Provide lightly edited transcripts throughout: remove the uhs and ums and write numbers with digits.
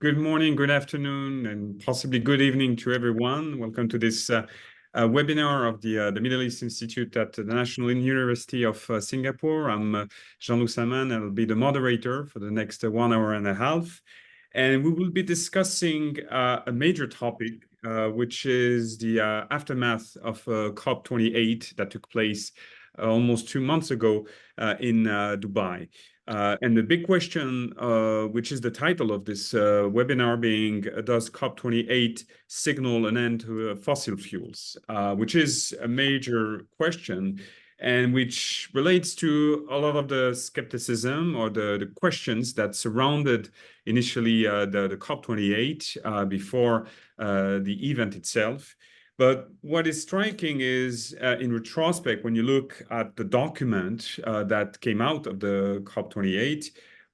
Good morning, good afternoon, and possibly good evening to everyone. Welcome to this webinar of the Middle East Institute at the National University of Singapore. I'm Jean-Luc Saman. I'll be the moderator for the next 1 hour and a half. And we will be discussing a major topic, which is the aftermath of COP28 that took place almost 2 months ago in Dubai. And the big question, which is the title of this webinar being, does COP28 signal an end to fossil fuels? Which is a major question and which relates to a lot of the skepticism or the questions that surrounded initially the COP28 before the event itself. But what is striking is, in retrospect, when you look at the document that came out of the COP28,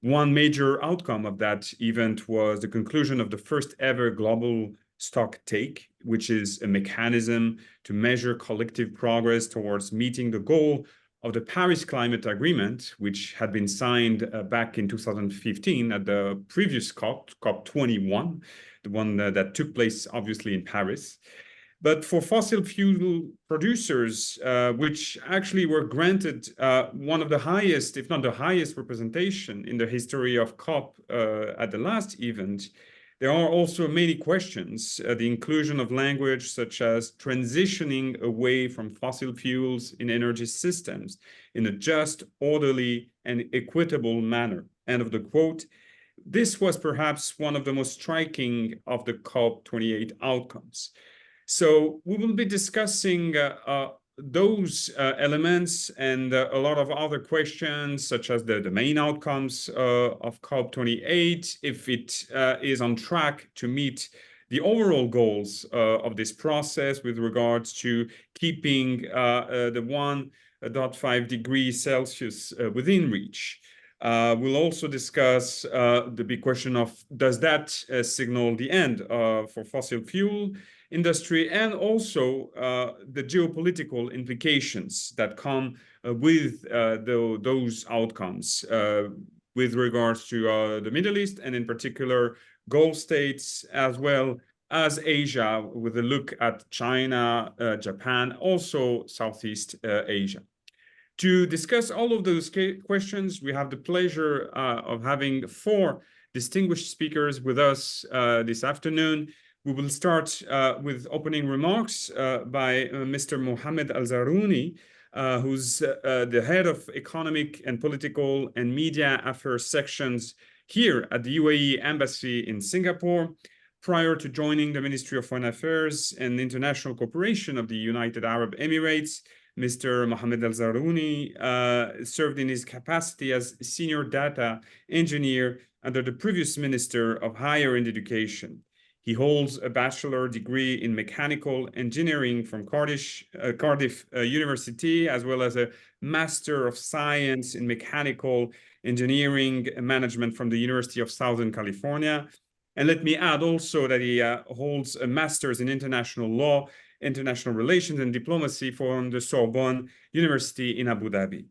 one major outcome of that event was the conclusion of the first ever Global Stocktake, which is a mechanism to measure collective progress towards meeting the goal of the Paris Climate Agreement, which had been signed back in 2015 at the previous COP, COP21, the one that took place obviously in Paris. But for fossil fuel producers, which actually were granted one of the highest, if not the highest representation in the history of COP at the last event, there are also many questions. The inclusion of language such as transitioning away from fossil fuels in energy systems in a just, orderly, and equitable manner. End of the quote. This was perhaps one of the most striking of the COP28 outcomes. So we will be discussing those elements and a lot of other questions, such as the main outcomes of COP28, if it is on track to meet the overall goals of this process with regards to keeping the 1.5 degrees Celsius within reach. We'll also discuss the big question of, does that signal the end for fossil fuel industry, and also the geopolitical implications that come with those outcomes with regards to the Middle East, and in particular Gulf states, as well as Asia, with a look at China, Japan, also Southeast Asia. To discuss all of those questions, we have the pleasure of having 4 distinguished speakers with us this afternoon. We will start with opening remarks by Mr. Mohammed Al-Zarouni, who's the head of economic and political and media affairs sections here at the UAE Embassy in Singapore. Prior to joining the Ministry of Foreign Affairs and International Cooperation of the United Arab Emirates, Mr. Mohammed Al-Zarouni served in his capacity as senior data engineer under the previous Minister of Higher Education. He holds a bachelor degree in mechanical engineering from Cardiff University, as well as a Master of Science in Mechanical Engineering Management from the University of Southern California. And let me add also that he holds a Master's in International Law, International Relations and Diplomacy from the Sorbonne University in Abu Dhabi.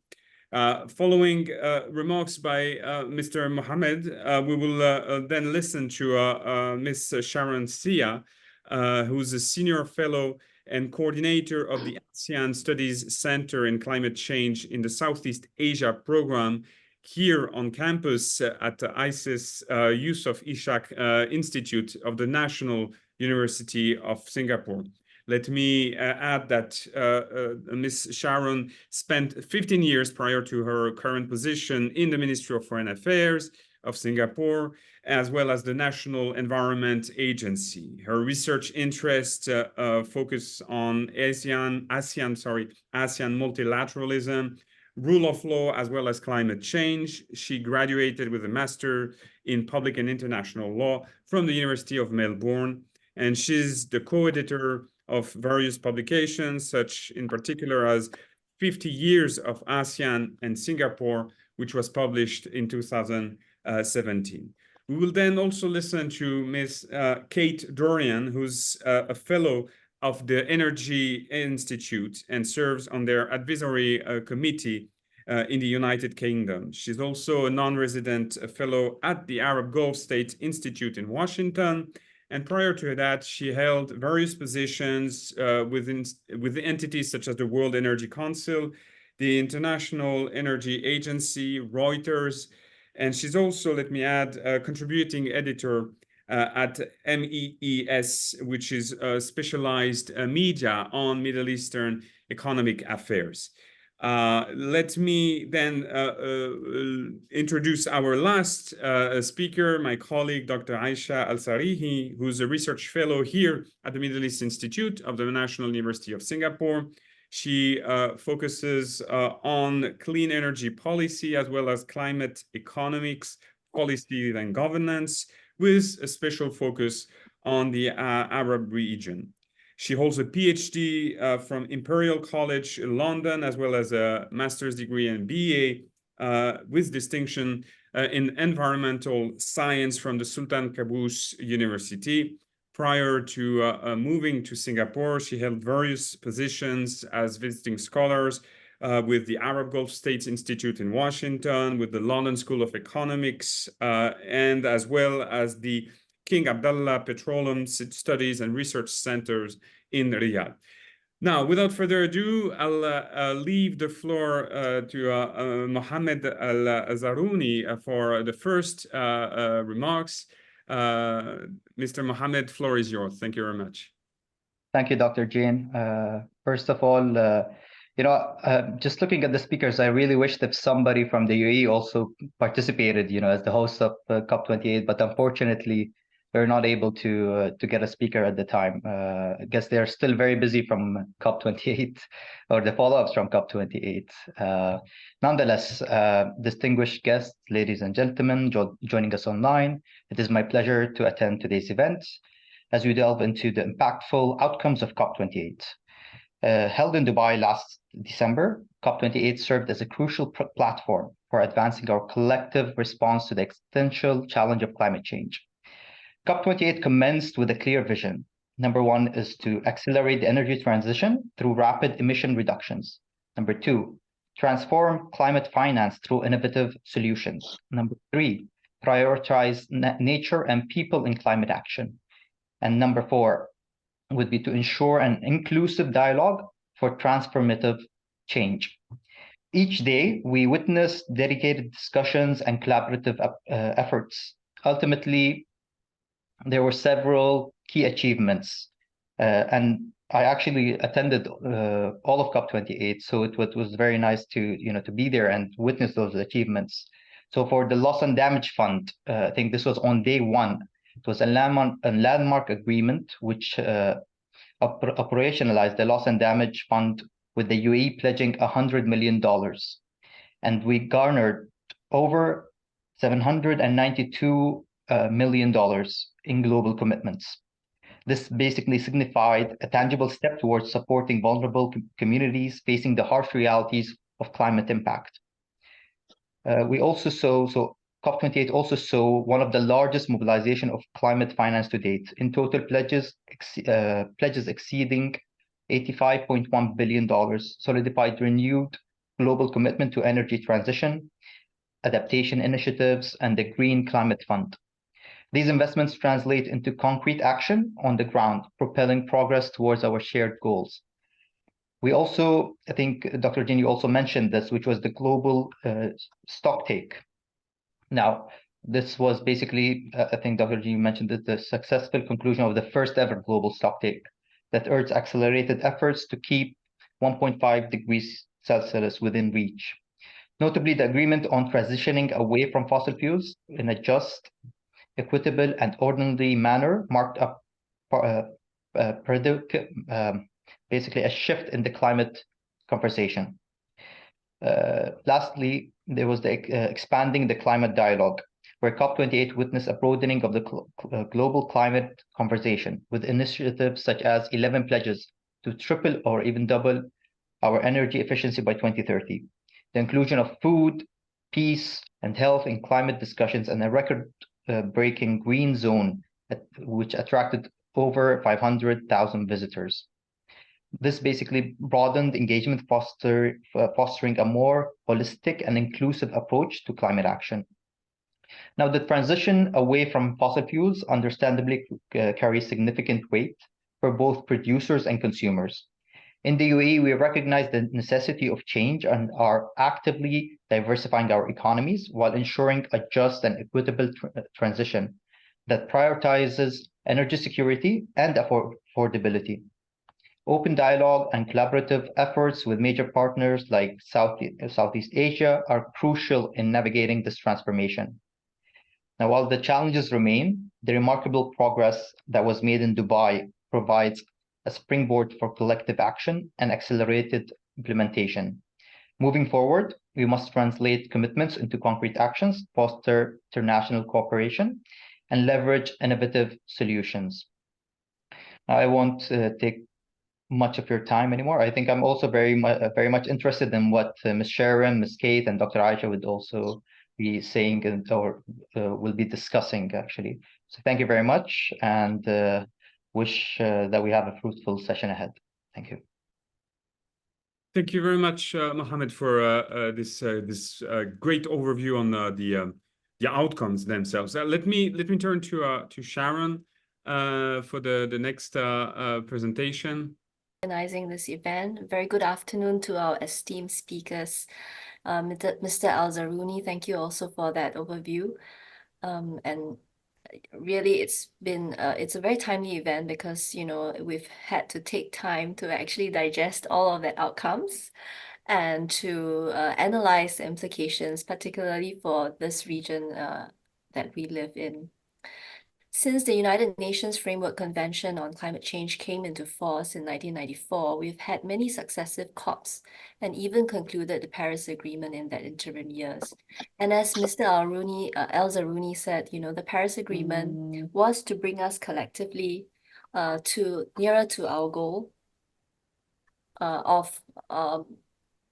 Following remarks by Mr. Mohammed, we will then listen to Ms. Sharon Sia, who's a senior fellow and coordinator of the ASEAN Studies Center in Climate Change in the Southeast Asia program here on campus at the ISIS Yusof Ishak Institute of the National University of Singapore. Let me add that Ms. Sharon spent 15 years prior to her current position in the Ministry of Foreign Affairs of Singapore, as well as the National Environment Agency. Her research interests focus on ASEAN multilateralism, rule of law, as well as climate change. She graduated with a Master in Public and International Law from the University of Melbourne, and she's the co-editor of various publications, such in particular as 50 Years of ASEAN and Singapore, which was published in 2017. We will then also listen to Ms. Kate Dorian, who's a fellow of the Energy Institute and serves on their advisory committee in the United Kingdom. She's also a non-resident fellow at the Arab Gulf State Institute in Washington. And prior to that, she held various positions within entities such as the World Energy Council, the International Energy Agency, Reuters, and she's also, let me add, a contributing editor at MEES, which is specialized media on Middle Eastern economic affairs. Let me then introduce our last speaker, my colleague, Dr. Aisha Al-Sarihi, who's a research fellow here at the Middle East Institute of the National University of Singapore. She focuses on clean energy policy as well as climate economics, policy and governance, with a special focus on the Arab region. She holds a PhD from Imperial College London, as well as a master's degree and BA with distinction in environmental science from the Sultan Qaboos University. Prior to moving to Singapore, she held various positions as visiting scholars with the Arab Gulf States Institute in Washington, with the London School of Economics, and as well as the King Abdullah Petroleum Studies and Research Centers in Riyadh. Now, without further ado, I'll leave the floor to Mohammed Al-Zaruni for the first remarks. Mr. Mohammed, floor is yours. Thank you very much. Thank you, Dr. Jane. First of all, just looking at the speakers, I really wish that somebody from the UAE also participated, as the host of COP28, but unfortunately, we're not able to get a speaker at the time. I guess they're still very busy from COP28 or the follow-ups from COP28. Nonetheless, distinguished guests, ladies and gentlemen, joining us online, it is my pleasure to attend today's event as we delve into the impactful outcomes of COP28. Held in Dubai last December, COP28 served as a crucial platform for advancing our collective response to the existential challenge of climate change. COP28 commenced with a clear vision. Number one is to accelerate the energy transition through rapid emission reductions. Number two, transform climate finance through innovative solutions. Number three, prioritize nature and people in climate action. And number four would be to ensure an inclusive dialogue for transformative change. Each day, we witness dedicated discussions and collaborative efforts. Ultimately, there were several key achievements, and I actually attended all of COP28, so it was very nice to be there and witness those achievements. So for the Loss and Damage Fund, I think this was on day one. It was a landmark agreement which operationalized the Loss and Damage Fund, with the UAE pledging $100 million, and we garnered over $792 million in global commitments. This basically signified a tangible step towards supporting vulnerable communities facing the harsh realities of climate impact. We also saw, COP28 also saw one of the largest mobilization of climate finance to date. In total, pledges exceeding $85.1 billion solidified renewed global commitment to energy transition, adaptation initiatives, and the Green Climate Fund. These investments translate into concrete action on the ground, propelling progress towards our shared goals. We also, I think, Dr. Jin, you also mentioned this, which was the Global Stocktake. Now, this was basically, I think, Dr. Jin, you mentioned that the successful conclusion of the first ever Global Stocktake that urged accelerated efforts to keep 1.5 degrees Celsius within reach. Notably, the agreement on transitioning away from fossil fuels in a just, equitable, and orderly manner marked basically a shift in the climate conversation. Lastly, there was the expanding the climate dialogue, where COP28 witnessed a broadening of the global climate conversation, with initiatives such as 11 pledges to triple or even double our energy efficiency by 2030, the inclusion of food, peace, and health in climate discussions, and a record-breaking green zone which attracted over 500,000 visitors. This basically broadened engagement, fostering a more holistic and inclusive approach to climate action. Now, the transition away from fossil fuels understandably carries significant weight for both producers and consumers. In the UAE, we recognize the necessity of change and are actively diversifying our economies while ensuring a just and equitable transition that prioritizes energy security and affordability. Open dialogue and collaborative efforts with major partners like Southeast Asia are crucial in navigating this transformation. Now, while the challenges remain, the remarkable progress that was made in Dubai provides a springboard for collective action and accelerated implementation. Moving forward, we must translate commitments into concrete actions, foster international cooperation, and leverage innovative solutions. Now, I won't take much of your time anymore. I think I'm also very much interested in what Ms. Sharon, Ms. Kate, and Dr. Aisha would also be saying or will be discussing actually. So thank you very much, and wish that we have a fruitful session ahead. Thank you. Thank you very much, Mohammed, for this great overview on the outcomes themselves. Let me turn to Sharon for the next presentation. Organizing this event. Very good afternoon to our esteemed speakers. Mr. Al-Zaruni, thank you also for that overview. And really, it's a very timely event because, you know, we've had to take time to actually digest all of the outcomes and to analyze the implications, particularly for this region that we live in. Since the United Nations Framework Convention on Climate Change came into force in 1994, we've had many successive COPs and even concluded the Paris Agreement in that interim years. And as Mr. Al-Zaruni said, you know, the Paris Agreement was to bring us collectively nearer to our goal of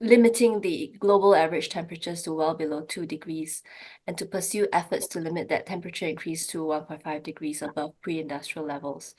limiting the global average temperatures to well below 2 degrees and to pursue efforts to limit that temperature increase to 1.5 degrees above pre-industrial levels.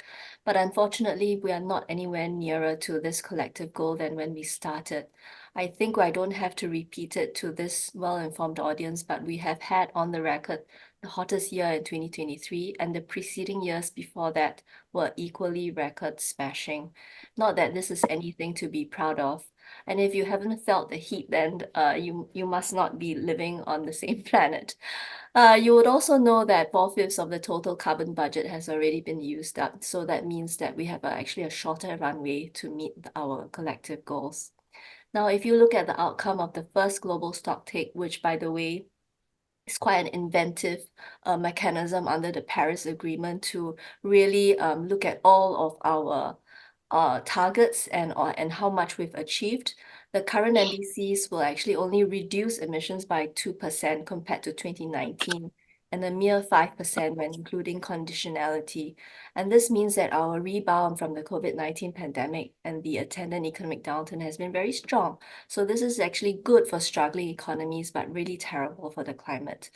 But unfortunately, we are not anywhere nearer to this collective goal than when we started. I think I don't have to repeat it to this well-informed audience, but we have had on the record the hottest year in 2023, and the preceding years before that were equally record-smashing. Not that this is anything to be proud of. And if you haven't felt the heat, then you must not be living on the same planet. You would also know that 4/5 of the total carbon budget has already been used up. So that means that we have actually a shorter runway to meet our collective goals. Now, if you look at the outcome of the first global stocktake, which, by the way, is quite an inventive mechanism under the Paris Agreement to really look at all of our targets and how much we've achieved. The current NDCs will actually only reduce emissions by 2% compared to 2019 and a mere 5% when including conditionality. And this means that our rebound from the COVID-19 pandemic and the attendant economic downturn has been very strong. So this is actually good for struggling economies, but really terrible for the climate.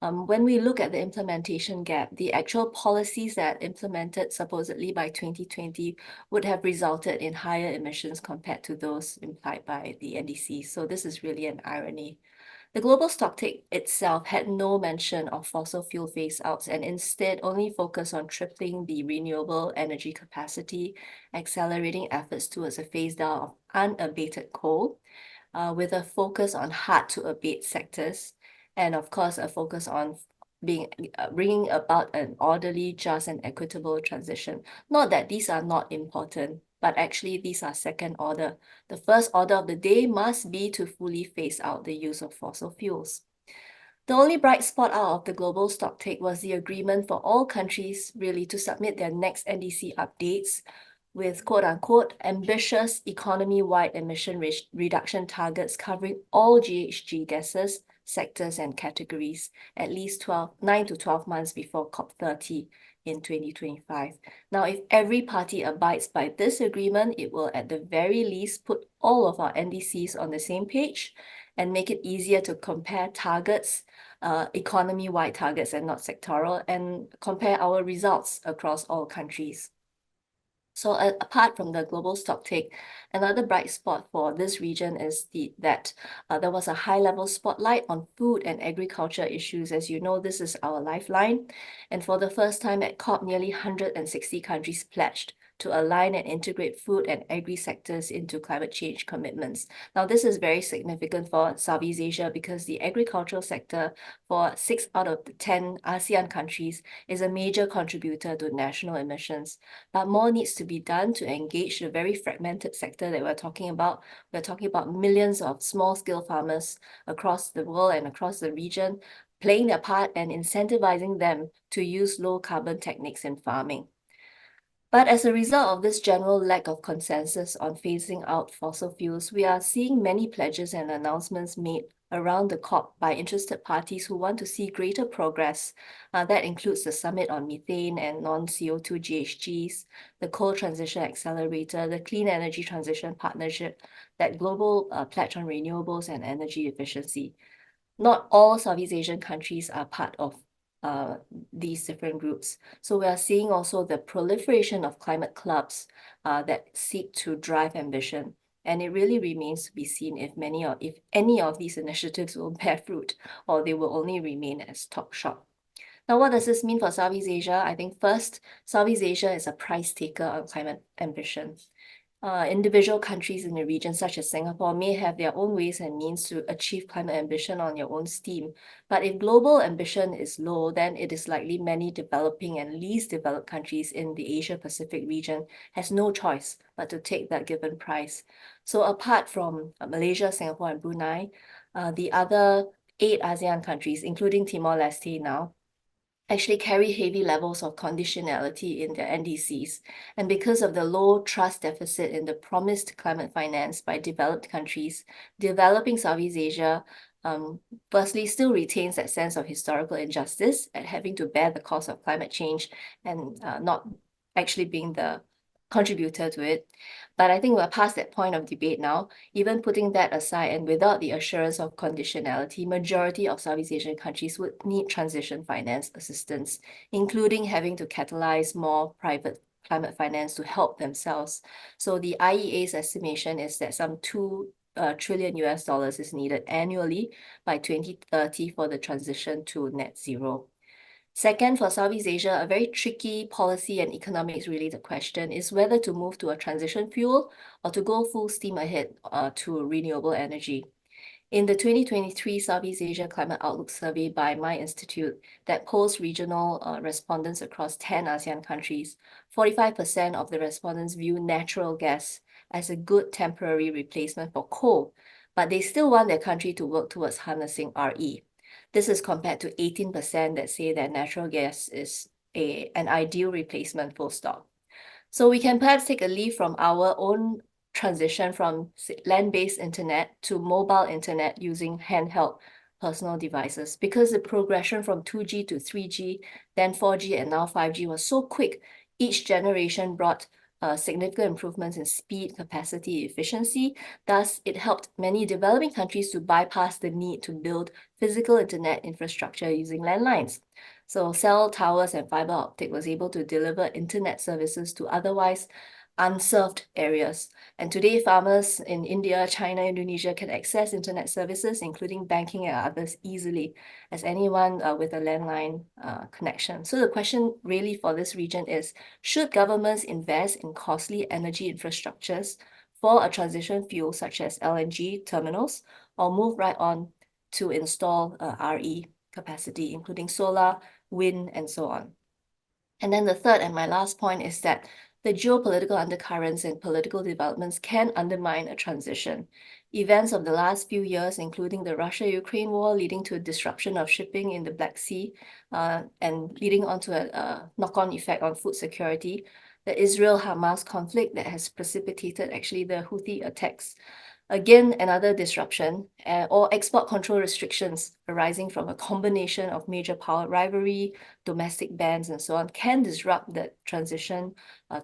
When we look at the implementation gap, the actual policies that implemented supposedly by 2020 would have resulted in higher emissions compared to those implied by the NDC. So this is really an irony. The global stocktake itself had no mention of fossil fuel phase-outs and instead only focused on tripling the renewable energy capacity, accelerating efforts towards a phase-down of unabated coal, with a focus on hard-to-abate sectors, and of course, a focus on bringing about an orderly, just, and equitable transition. Not that these are not important, but actually these are second order. The first order of the day must be to fully phase out the use of fossil fuels. The only bright spot out of the global stocktake was the agreement for all countries really to submit their next NDC updates with quote-unquote ambitious economy-wide emission reduction targets covering all GHG gases, sectors and categories at least 9 to 12 months before COP30 in 2025. Now, if every party abides by this agreement, it will at the very least put all of our NDCs on the same page and make it easier to compare targets, economy-wide targets and not sectoral, and compare our results across all countries. So apart from the global stocktake, another bright spot for this region is that there was a high-level spotlight on food and agriculture issues. As you know, this is our lifeline. And for the first time at COP, nearly 160 countries pledged to align and integrate food and agri sectors into climate change commitments. Now, this is very significant for Southeast Asia because the agricultural sector for 6 out of the 10 ASEAN countries is a major contributor to national emissions. But more needs to be done to engage the very fragmented sector that we're talking about. We're talking about millions of small-scale farmers across the world and across the region, playing their part and incentivizing them to use low-carbon techniques in farming. But as a result of this general lack of consensus on phasing out fossil fuels, we are seeing many pledges and announcements made around the COP by interested parties who want to see greater progress. That includes the Summit on Methane and Non-CO2 GHGs, the Coal Transition Accelerator, the Clean Energy Transition Partnership, that Global Pledge on Renewables and Energy Efficiency. Not all Southeast Asian countries are part of these different groups. So we are seeing also the proliferation of climate clubs that seek to drive ambition. And it really remains to be seen if any of these initiatives will bear fruit, or they will only remain as talk shop. Now, what does this mean for Southeast Asia? I think first, Southeast Asia is a price taker on climate ambition. Individual countries in the region, such as Singapore, may have their own ways and means to achieve climate ambition on your own steam. But if global ambition is low, then it is likely many developing and least developed countries in the Asia-Pacific region has no choice but to take that given price. So apart from Malaysia, Singapore, and Brunei, the other 8 ASEAN countries, including Timor-Leste now, actually carry heavy levels of conditionality in their NDCs. And because of the low trust deficit in the promised climate finance by developed countries, developing Southeast Asia firstly still retains that sense of historical injustice at having to bear the cost of climate change and not actually being the contributor to it. But I think we're past that point of debate now. Even putting that aside and without the assurance of conditionality, majority of Southeast Asian countries would need transition finance assistance, including having to catalyze more private climate finance to help themselves. So the IEA's estimation is that some $2 trillion is needed annually by 2030 for the transition to net zero. Second, for Southeast Asia, a very tricky policy and economics related question is whether to move to a transition fuel or to go full steam ahead to renewable energy. In the 2023 Southeast Asia Climate Outlook Survey by My Institute that polls regional respondents across 10 ASEAN countries, 45% of the respondents view natural gas as a good temporary replacement for coal, but they still want their country to work towards harnessing RE. This is compared to 18% that say that natural gas is an ideal replacement, full stop. So we can perhaps take a leaf from our own transition from land-based internet to mobile internet using handheld personal devices, because the progression from 2G to 3G, then 4G, and now 5G was so quick. Each generation brought significant improvements in speed, capacity, efficiency. Thus, it helped many developing countries to bypass the need to build physical internet infrastructure using landlines. So cell towers and fiber optic was able to deliver internet services to otherwise unserved areas. And today, farmers in India, China, Indonesia can access internet services, including banking and others, easily as anyone with a landline connection. So the question really for this region is, should governments invest in costly energy infrastructures for a transition fuel such as LNG terminals, or move right on to install RE capacity, including solar, wind, and so on? And then the third and my last point is that the geopolitical undercurrents and political developments can undermine a transition. Events of the last few years, including the Russia-Ukraine war, leading to a disruption of shipping in the Black Sea and leading on to a knock-on effect on food security, the Israel-Hamas conflict that has precipitated actually the Houthi attacks. Again, another disruption or export control restrictions arising from a combination of major power rivalry, domestic bans, and so on can disrupt the transition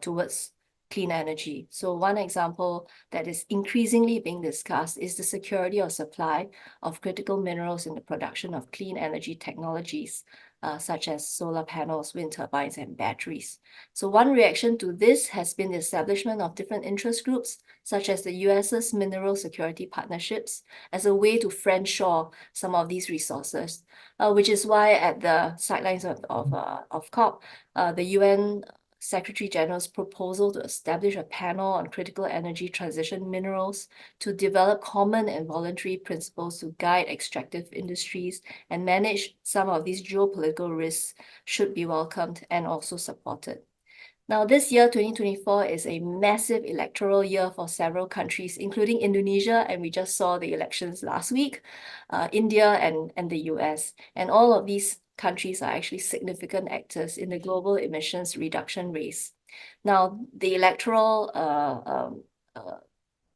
towards clean energy. So one example that is increasingly being discussed is the security of supply of critical minerals in the production of clean energy technologies, such as solar panels, wind turbines, and batteries. So one reaction to this has been the establishment of different interest groups, such as the US's mineral security partnerships, as a way to friend-shore some of these resources, which is why at the sidelines of COP, the UN Secretary General's proposal to establish a panel on critical energy transition minerals to develop common and voluntary principles to guide extractive industries and manage some of these geopolitical risks should be welcomed and also supported. Now, this year, 2024, is a massive electoral year for several countries, including Indonesia, and we just saw the elections last week, India and the US. And all of these countries are actually significant actors in the global emissions reduction race. Now, the electoral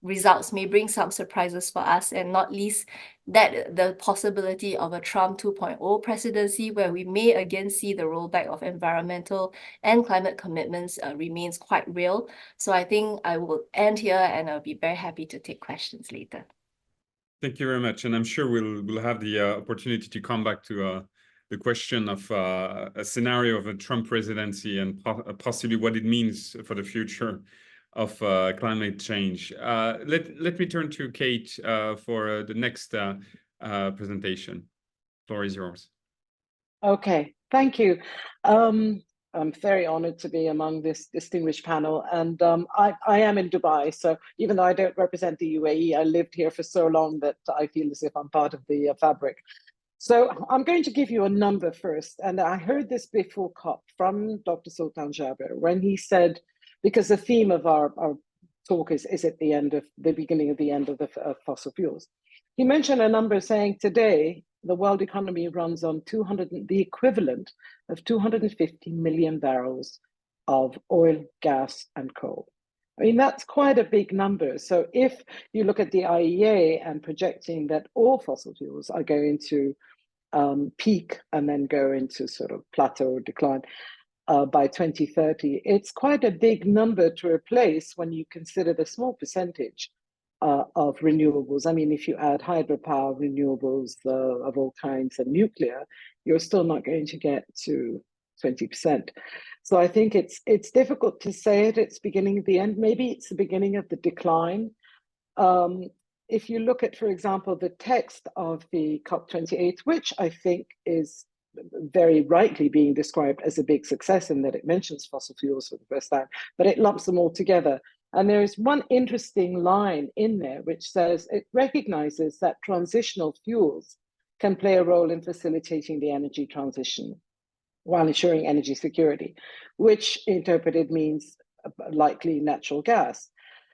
results may bring some surprises for us, and not least that the possibility of a Trump 2.0 presidency, where we may again see the rollback of environmental and climate commitments remains quite real. So I think I will end here, and I'll be very happy to take questions later. Thank you very much. And I'm sure we'll have the opportunity to come back to the question of a scenario of a Trump presidency and possibly what it means for the future of climate change. Let me turn to Kate for the next presentation. Floor is yours. Okay, thank you. I'm very honored to be among this distinguished panel, and I am in Dubai, so even though I don't represent the UAE, I lived here for so long that I feel as if I'm part of the fabric. So I'm going to give you a number first, and I heard this before COP from Dr. Sultan Jaber when he said, because the theme of our talk is at the beginning of the end of the fossil fuels. He mentioned a number saying today, the world economy runs on the equivalent of 250 million barrels of oil, gas, and coal. I mean, that's quite a big number. So if you look at the IEA and projecting that all fossil fuels are going to peak and then go into sort of plateau or decline by 2030, it's quite a big number to replace when you consider the small percentage of renewables. I mean, if you add hydropower, renewables of all kinds, and nuclear, you're still not going to get to 20%. So I think it's difficult to say it's beginning of the end. Maybe it's the beginning of the decline. If you look at, for example, the text of the COP28, which I think is very rightly being described as a big success in that it mentions fossil fuels for the first time, but it lumps them all together. And there is one interesting line in there which says it recognizes that transitional fuels can play a role in facilitating the energy transition while ensuring energy security, which interpreted means likely natural gas.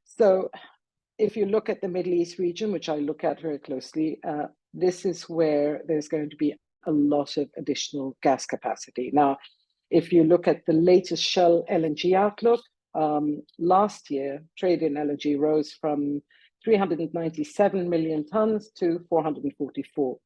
So if you look at the Middle East region, which I look at very closely, this is where there's going to be a lot of additional gas capacity. Now, if you look at the latest Shell LNG outlook, last year, trade in LNG rose from 397 million tons to 404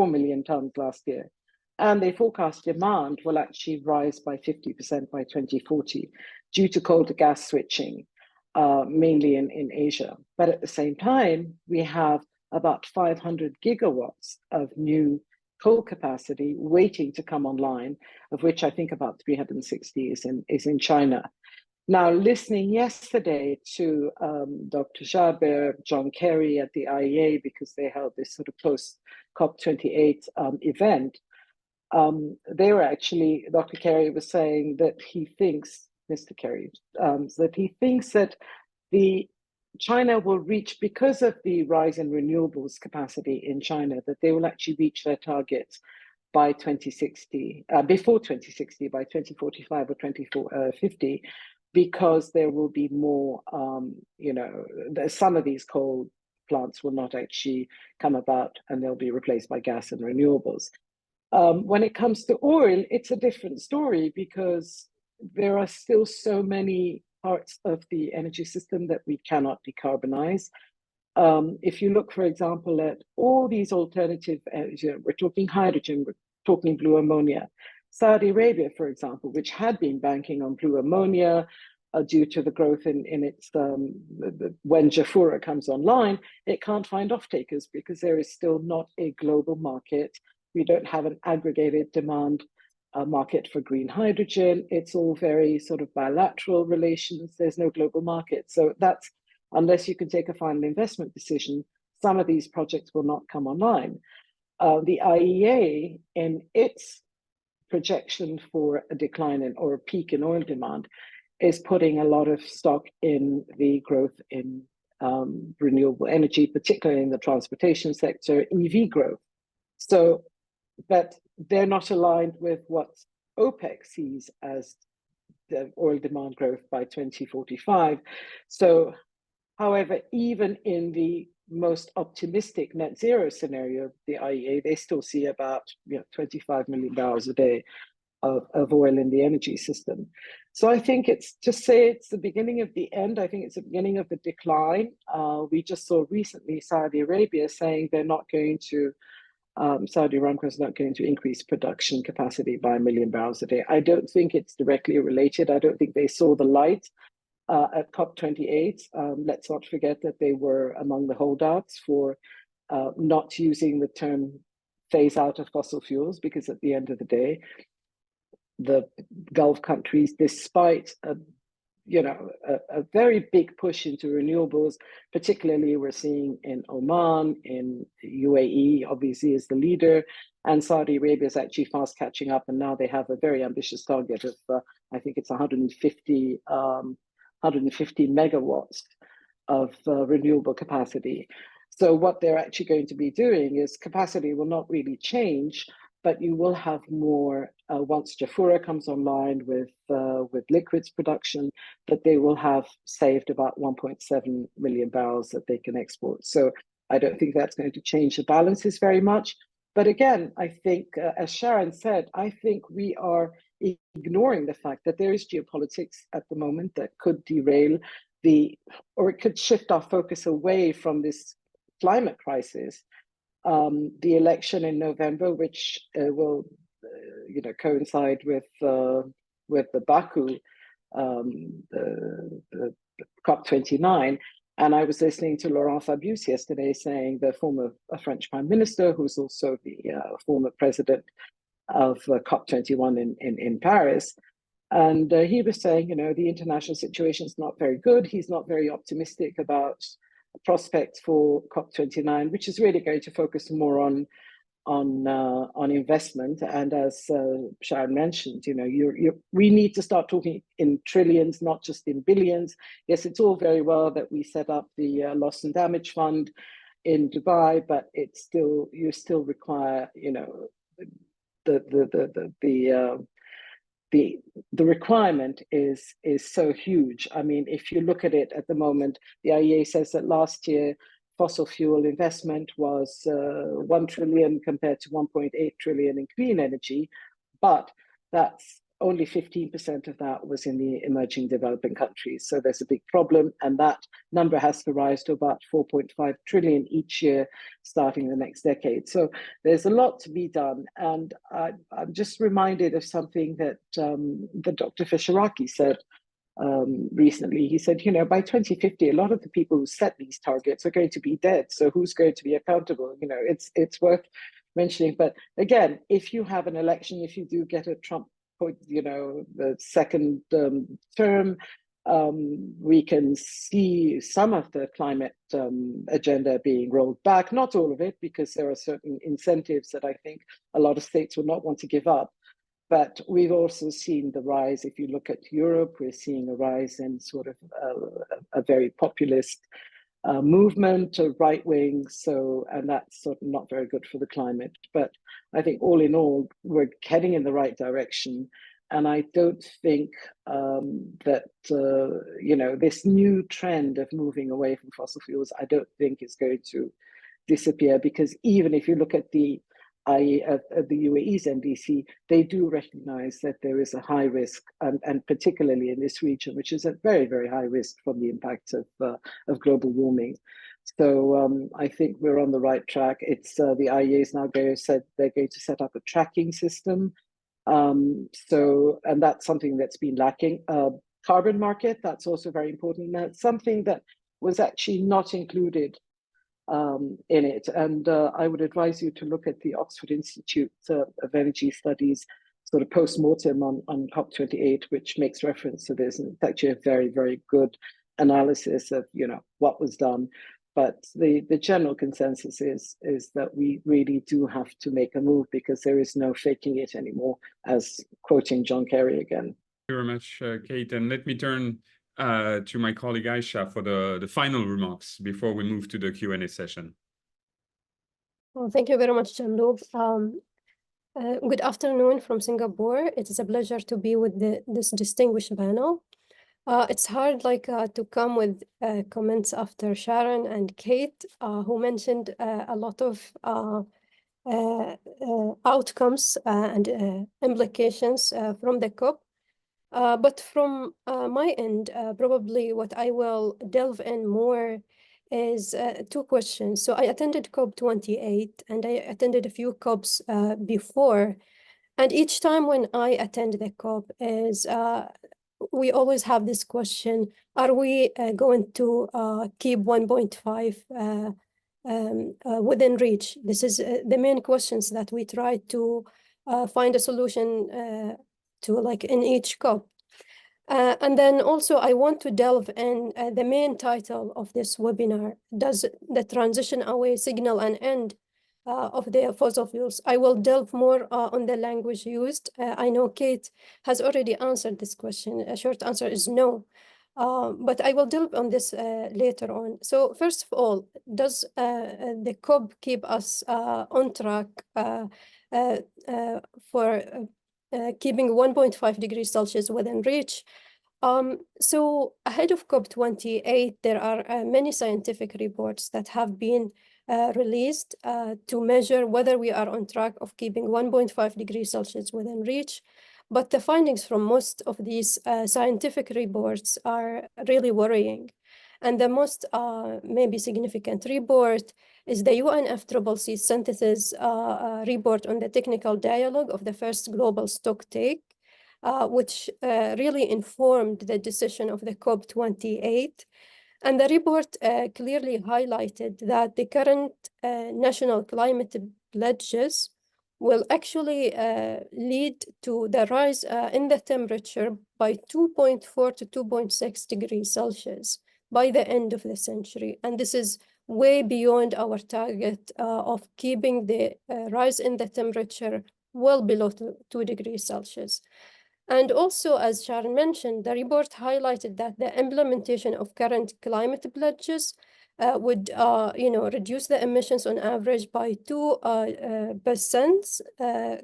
million tons last year. And they forecast demand will actually rise by 50% by 2040 due to coal to gas switching, mainly in Asia. But at the same time, we have about 500 gigawatts of new coal capacity waiting to come online, of which I think about 360 is in China. Now, listening yesterday to Dr. Jaber, John Kerry at the IEA, because they held this sort of post-COP28 event, they were actually, Dr. Kerry was saying that he thinks, Mr. Kerry, that he thinks that China will reach, because of the rise in renewables capacity in China, that they will actually reach their targets by 2060, before 2060, by 2045 or 2050, because there will be more, some of these coal plants will not actually come about and they'll be replaced by gas and renewables. When it comes to oil, it's a different story because there are still so many parts of the energy system that we cannot decarbonize. If you look, for example, at all these alternative energy, we're talking hydrogen, we're talking blue ammonia, Saudi Arabia, for example, which had been banking on blue ammonia due to the growth in its, when Jafurah comes online, it can't find off-takers because there is still not a global market. We don't have an aggregated demand market for green hydrogen. It's all very sort of bilateral relations. There's no global market. So that's, unless you can take a final investment decision, some of these projects will not come online. The IEA, in its projection for a decline in or a peak in oil demand, is putting a lot of stock in the growth in renewable energy, particularly in the transportation sector, EV growth. So, but they're not aligned with what OPEC sees as the oil demand growth by 2045. So, however, even in the most optimistic net zero scenario, the IEA, they still see about 25 million barrels a day of oil in the energy system. So I think it's, to say it's the beginning of the end, I think it's the beginning of the decline. We just saw recently Saudi Arabia saying they're not going to, Saudi Aramco is not going to increase production capacity by 1 million barrels a day. I don't think it's directly related. I don't think they saw the light at COP28. Let's not forget that they were among the holdouts for not using the term phase out of fossil fuels, because at the end of the day, the Gulf countries, despite a very big push into renewables, particularly we're seeing in Oman, in UAE, obviously is the leader, and Saudi Arabia is actually fast catching up, and now they have a very ambitious target of, I think it's 150 megawatts of renewable capacity. So what they're actually going to be doing is capacity will not really change, but you will have more once Jafurah comes online with liquids production, that they will have saved about 1.7 million barrels that they can export. So I don't think that's going to change the balances very much. But again, I think, as Sharon said, I think we are ignoring the fact that there is geopolitics at the moment that could derail or it could shift our focus away from this climate crisis. The election in November, which will, coincide with the Baku, the COP29. And I was listening to Laurent Fabius yesterday saying, the former French Prime Minister, who's also the former president of COP21 in Paris. And he was saying, the international situation is not very good. He's not very optimistic about prospects for COP29, which is really going to focus more on investment. And as Sharon mentioned, we need to start talking in trillions, not just in billions. Yes, it's all very well that we set up the loss and damage fund in Dubai, but it's still, you still require, the requirement is so huge. I mean, if you look at it at the moment, the IEA says that last year fossil fuel investment was 1 trillion compared to 1.8 trillion in clean energy, but that's only 15% of that was in the emerging developing countries. So there's a big problem, and that number has to rise to about 4.5 trillion each year starting the next decade. So there's a lot to be done. And I'm just reminded of something that Dr. Fisharaki said recently. He said, by 2050, a lot of the people who set these targets are going to be dead. So who's going to be accountable? It's worth mentioning. But again, if you have an election, if you do get a Trump, the second term, we can see some of the climate agenda being rolled back, not all of it, because there are certain incentives that I think a lot of states will not want to give up. But we've also seen the rise. If you look at Europe, we're seeing a rise in sort of a very populist movement, right wing. So, and that's sort of not very good for the climate. But I think all in all, we're heading in the right direction. And I don't think that, this new trend of moving away from fossil fuels, I don't think is going to disappear, because even if you look at the UAE's NDC, they do recognize that there is a high risk, and particularly in this region, which is a very, very high risk from the impacts of global warming. So I think we're on the right track. It's the IEA is now said they're going to set up a tracking system And that's something that's been lacking. Carbon market, that's also very important. That's something that was actually not included in it. And I would advise you to look at the Oxford Institute of Energy Studies sort of post-mortem on COP28, which makes reference to this. And it's actually a very, very good analysis of, you know, what was done. But the general consensus is that we really do have to make a move, because there is no faking it anymore, as quoting John Kerry again. Thank you very much, Kate. And let me turn to my colleague Aisha for the final remarks before we move to the Q&A session. Well, thank you very much, Jean-Luc. Good afternoon from Singapore. It is a pleasure to be with this distinguished panel. It's hard to come with comments after Sharon and Kate, who mentioned a lot of outcomes and implications from the COP. But from my end, probably what I will delve in more is two questions. So I attended COP28 and I attended a few COPs before. And each time when I attend the COP we always have this question, are we going to keep 1.5 within reach? This is the main questions that we try to find a solution to, like in each COP. And then also I want to delve in the main title of this webinar, does the transition away signal an end of the fossil fuels? I will delve more on the language used. I know Kate has already answered this question. A short answer is no, but I will delve on this later on. So first of all, does the COP keep us on track for keeping 1.5 degrees Celsius within reach? So ahead of COP28, there are many scientific reports that have been released to measure whether we are on track of keeping 1.5 degrees Celsius within reach. But the findings from most of these scientific reports are really worrying. And the most maybe significant report is the UNFCCC synthesis report on the technical dialogue of the first Global Stocktake, which really informed the decision of the COP28. And the report clearly highlighted that the current national climate pledges will actually lead to the rise in the temperature by 2.4 to 2.6 degrees Celsius by the end of the century. And this is way beyond our target of keeping the rise in the temperature well below 2 degrees Celsius. And also, as Sharon mentioned, the report highlighted that the implementation of current climate pledges would reduce the emissions on average by 2%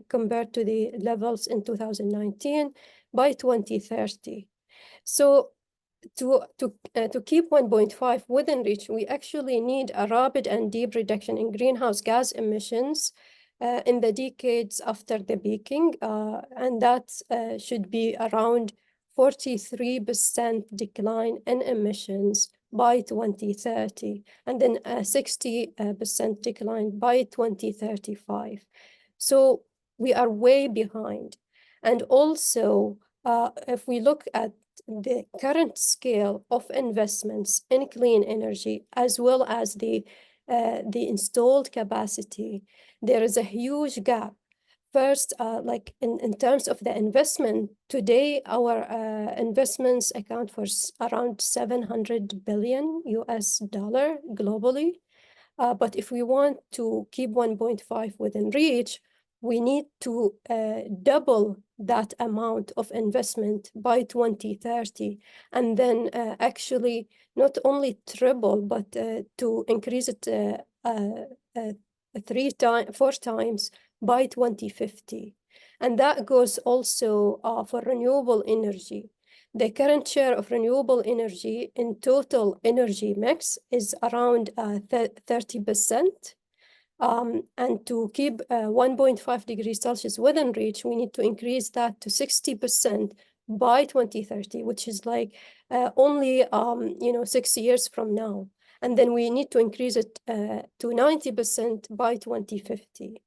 compared to the levels in 2019 by 2030. So to keep 1.5 within reach, we actually need a rapid and deep reduction in greenhouse gas emissions in the decades after the peaking, and that should be around 43% decline in emissions by 2030, and then a 60% decline by 2035. So we are way behind. And also, if we look at the current scale of investments in clean energy, as well as the installed capacity, there is a huge gap. First, like in terms of the investment, today our investments account for around $700 billion globally. But if we want to keep 1.5 within reach, we need to double that amount of investment by 2030, and then actually not only triple, but to increase it 4 times by 2050. And that goes also for renewable energy. The current share of renewable energy in total energy mix is around 30%. And to keep 1.5 degrees Celsius within reach, we need to increase that to 60% by 2030, which is like only 6 years from now. And then we need to increase it to 90% by 2050.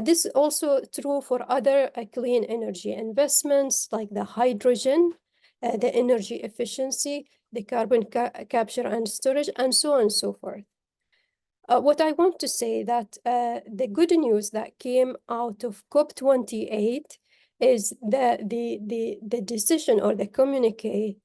This is also true for other clean energy investments like the hydrogen, the energy efficiency, the carbon capture and storage, and so on and so forth. What I want to say that the good news that came out of COP28 is the decision or the communique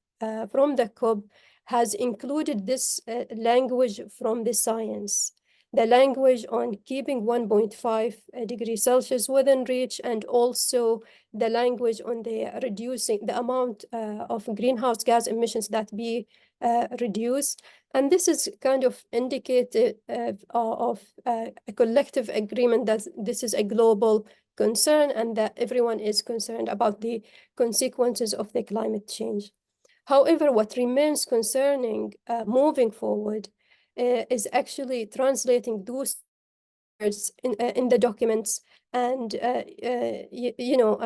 from the COP has included this language from the science, the language on keeping 1.5 degrees Celsius within reach, and also the language on the reducing the amount of greenhouse gas emissions that be reduced. And this is kind of indicated of a collective agreement that this is a global concern and that everyone is concerned about the consequences of the climate change. However, what remains concerning moving forward is actually translating those words in the documents and,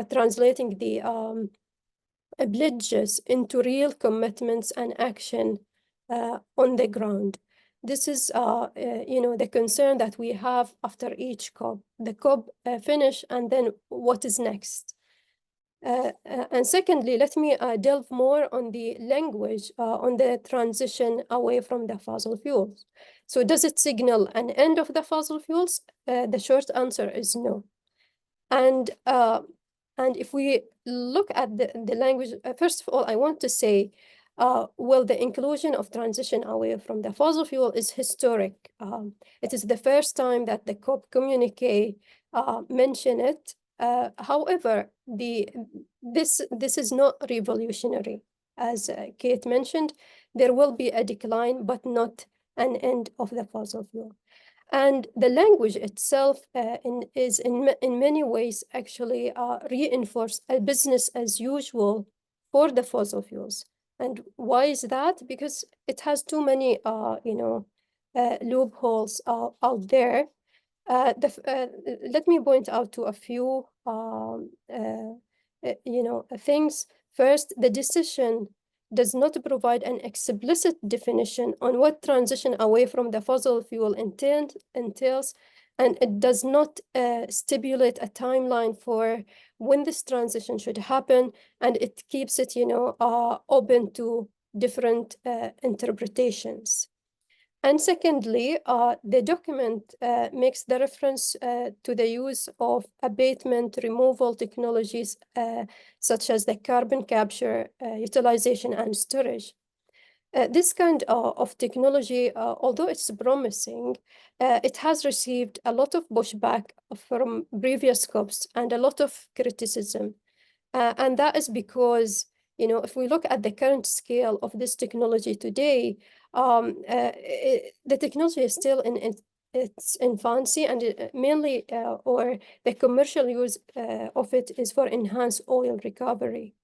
translating the pledges into real commitments and action on the ground. This is, the concern that we have after each COP. The COP finish, and then what is next? And secondly, let me delve more on the language on the transition away from the fossil fuels. So does it signal an end of the fossil fuels? The short answer is no. And if we look at the language, first of all, I want to say, well, the inclusion of transition away from the fossil fuel is historic. It is the first time that the COP communique mention it. However, this is not revolutionary. As Kate mentioned, there will be a decline, but not an end of the fossil fuel. And the language itself is in many ways actually reinforce a business as usual for the fossil fuels. And why is that? Because it has too many, loopholes out there. Let me point out to a few, things. First, the decision does not provide an explicit definition on what transition away from the fossil fuel entails, and it does not stipulate a timeline for when this transition should happen, and it keeps it, open to different interpretations. And secondly, the document makes the reference to the use of abatement removal technologies such as the carbon capture, utilization, and storage. This kind of technology, although it's promising, it has received a lot of pushback from previous COPs and a lot of criticism. And that is because, if we look at the current scale of this technology today, the technology is still in its infancy, and mainly, or the commercial use of it is for enhanced oil recovery.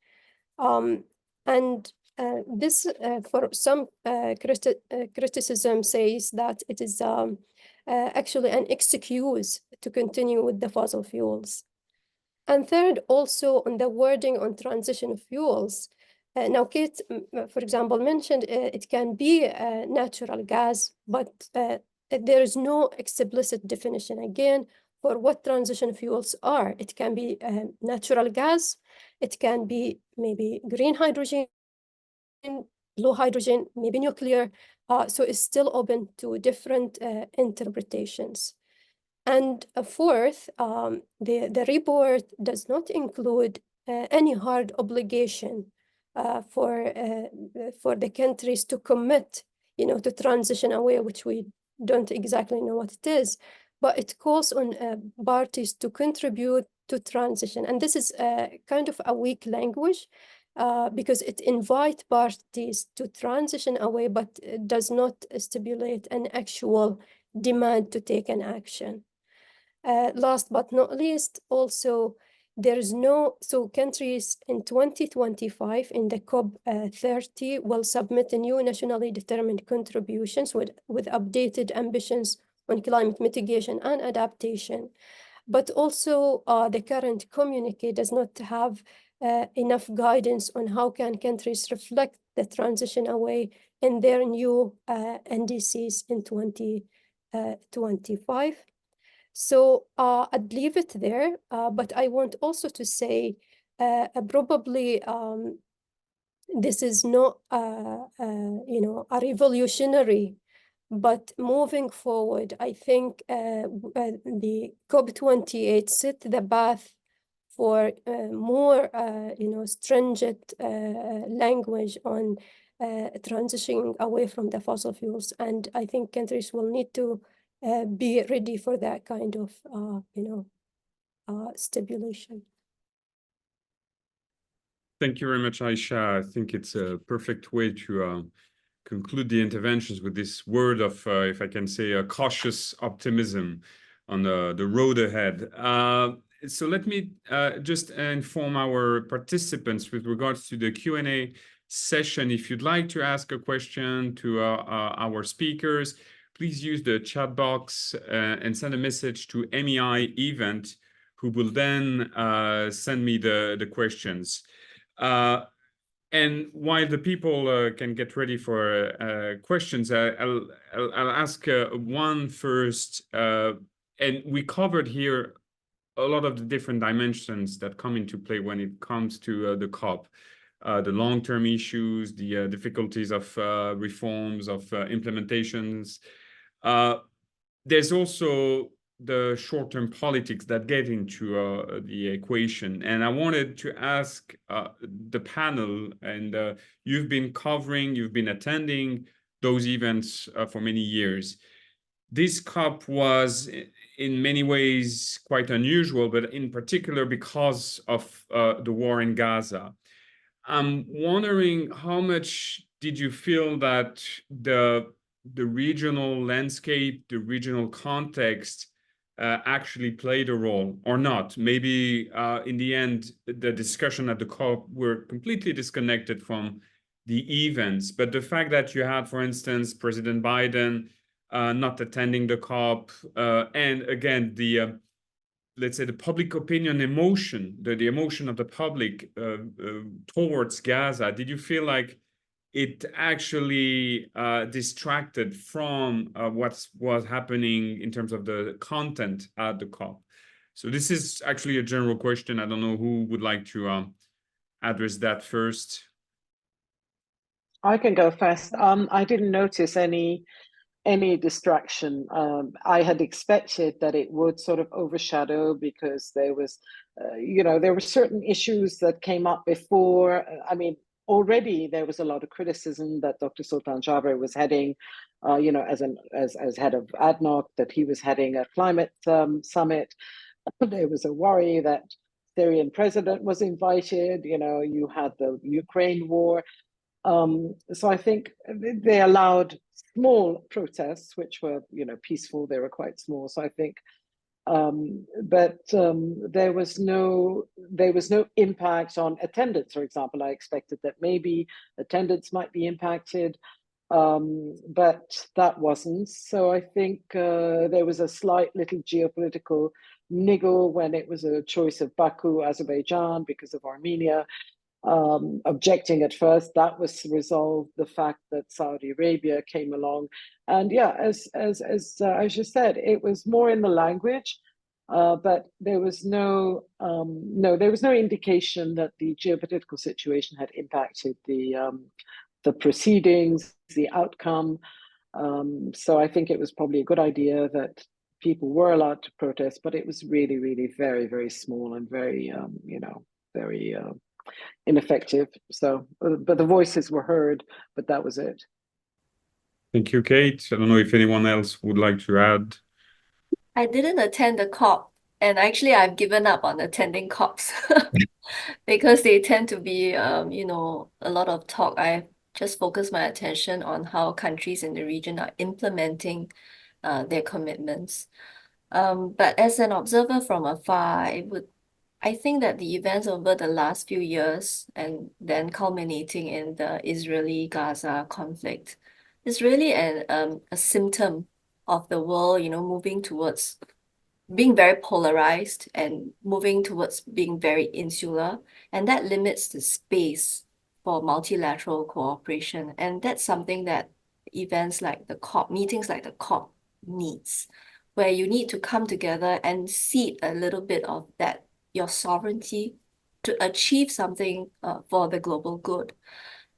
And this, for some criticism, says that it is actually an excuse to continue with the fossil fuels. And third, also on the wording on transition fuels. Now, Kate, for example, mentioned it can be natural gas, but there is no explicit definition again for what transition fuels are. It can be natural gas, it can be maybe green hydrogen, blue hydrogen, maybe nuclear. So it's still open to different interpretations. And fourth, the report does not include any hard obligation for the countries to commit, to transition away, which we don't exactly know what it is, but it calls on parties to contribute to transition. And this is kind of a weak language because it invites parties to transition away, but it does not stipulate an actual demand to take an action. Last but not least, also, there is so countries in 2025 in the COP30 will submit a new nationally determined contributions with updated ambitions on climate mitigation and adaptation. But also the current communique does not have enough guidance on how can countries reflect the transition away in their new NDCs in 2025. So I'd leave it there, but I want also to say probably this is not you know, a revolutionary, but moving forward, I think the COP28 set the path for more you know, stringent language on transitioning away from the fossil fuels, and I think countries will need to be ready for that kind of you know, stimulation. Thank you very much, Aisha. I think it's a perfect way to conclude the interventions with this word of, if I can say, a cautious optimism on the road ahead. So let me just inform our participants with regards to the Q&A session. If you'd like to ask a question to our speakers, please use the chat box and send a message to MEI event, who will then send me the questions. And while the people can get ready for questions, I'll ask one first. And we covered here a lot of the different dimensions that come into play when it comes to the COP. The long-term issues, the difficulties of reforms, of implementations. There's also the short-term politics that get into the equation. And I wanted to ask the panel, and you've been attending those events for many years. This COP was in many ways quite unusual, but in particular because of the war in Gaza. I'm wondering, how much did you feel that the regional landscape, the regional context actually played a role or not? Maybe in the end, the discussion at the COP were completely disconnected from the events. But the fact that you had, for instance, President Biden not attending the COP, and again, the let's say the public opinion emotion, the emotion of the public towards Gaza, did you feel like it actually distracted from what was happening in terms of the content at the COP? So this is actually a general question. I don't know who would like to address that first. I can go first. I didn't notice any distraction. I had expected that it would sort of overshadow, because there was, you know, there were certain issues that came up before. I mean, already there was a lot of criticism that Dr. Sultan Jaber was heading, you know, as head of ADNOC, that he was heading a climate summit. There was a worry that Syrian president was invited. You know, you had the Ukraine war. So I think they allowed small protests, which were, you know, peaceful. They were quite small. So I think, but there was no impact on attendance. For example, I expected that maybe attendance might be impacted, but that wasn't. So I think there was a slight little geopolitical niggle when it was a choice of Baku, Azerbaijan, because of Armenia. Objecting at first. That was resolved, the fact that Saudi Arabia came along. And yeah, as Aisha said, it was more in the language, but there was no indication that the geopolitical situation had impacted the proceedings, the outcome. So I think it was probably a good idea that people were allowed to protest, but it was really, really very, very small and very, you know, very ineffective. So, but the voices were heard, but that was it. Thank you, Kate. I don't know if anyone else would like to add. I didn't attend the COP, and actually I've given up on attending COPs because they tend to be, you know, a lot of talk. I just focus my attention on how countries in the region are implementing their commitments. But as an observer from afar, I think that the events over the last few years, and then culminating in the Israeli-Gaza conflict, is really a symptom of the world, you know, moving towards being very polarized and moving towards being very insular, and that limits the space for multilateral cooperation. And that's something that events like the COP, meetings like the COP needs. where you need to come together and cede a little bit of that, your sovereignty, to achieve something for the global good.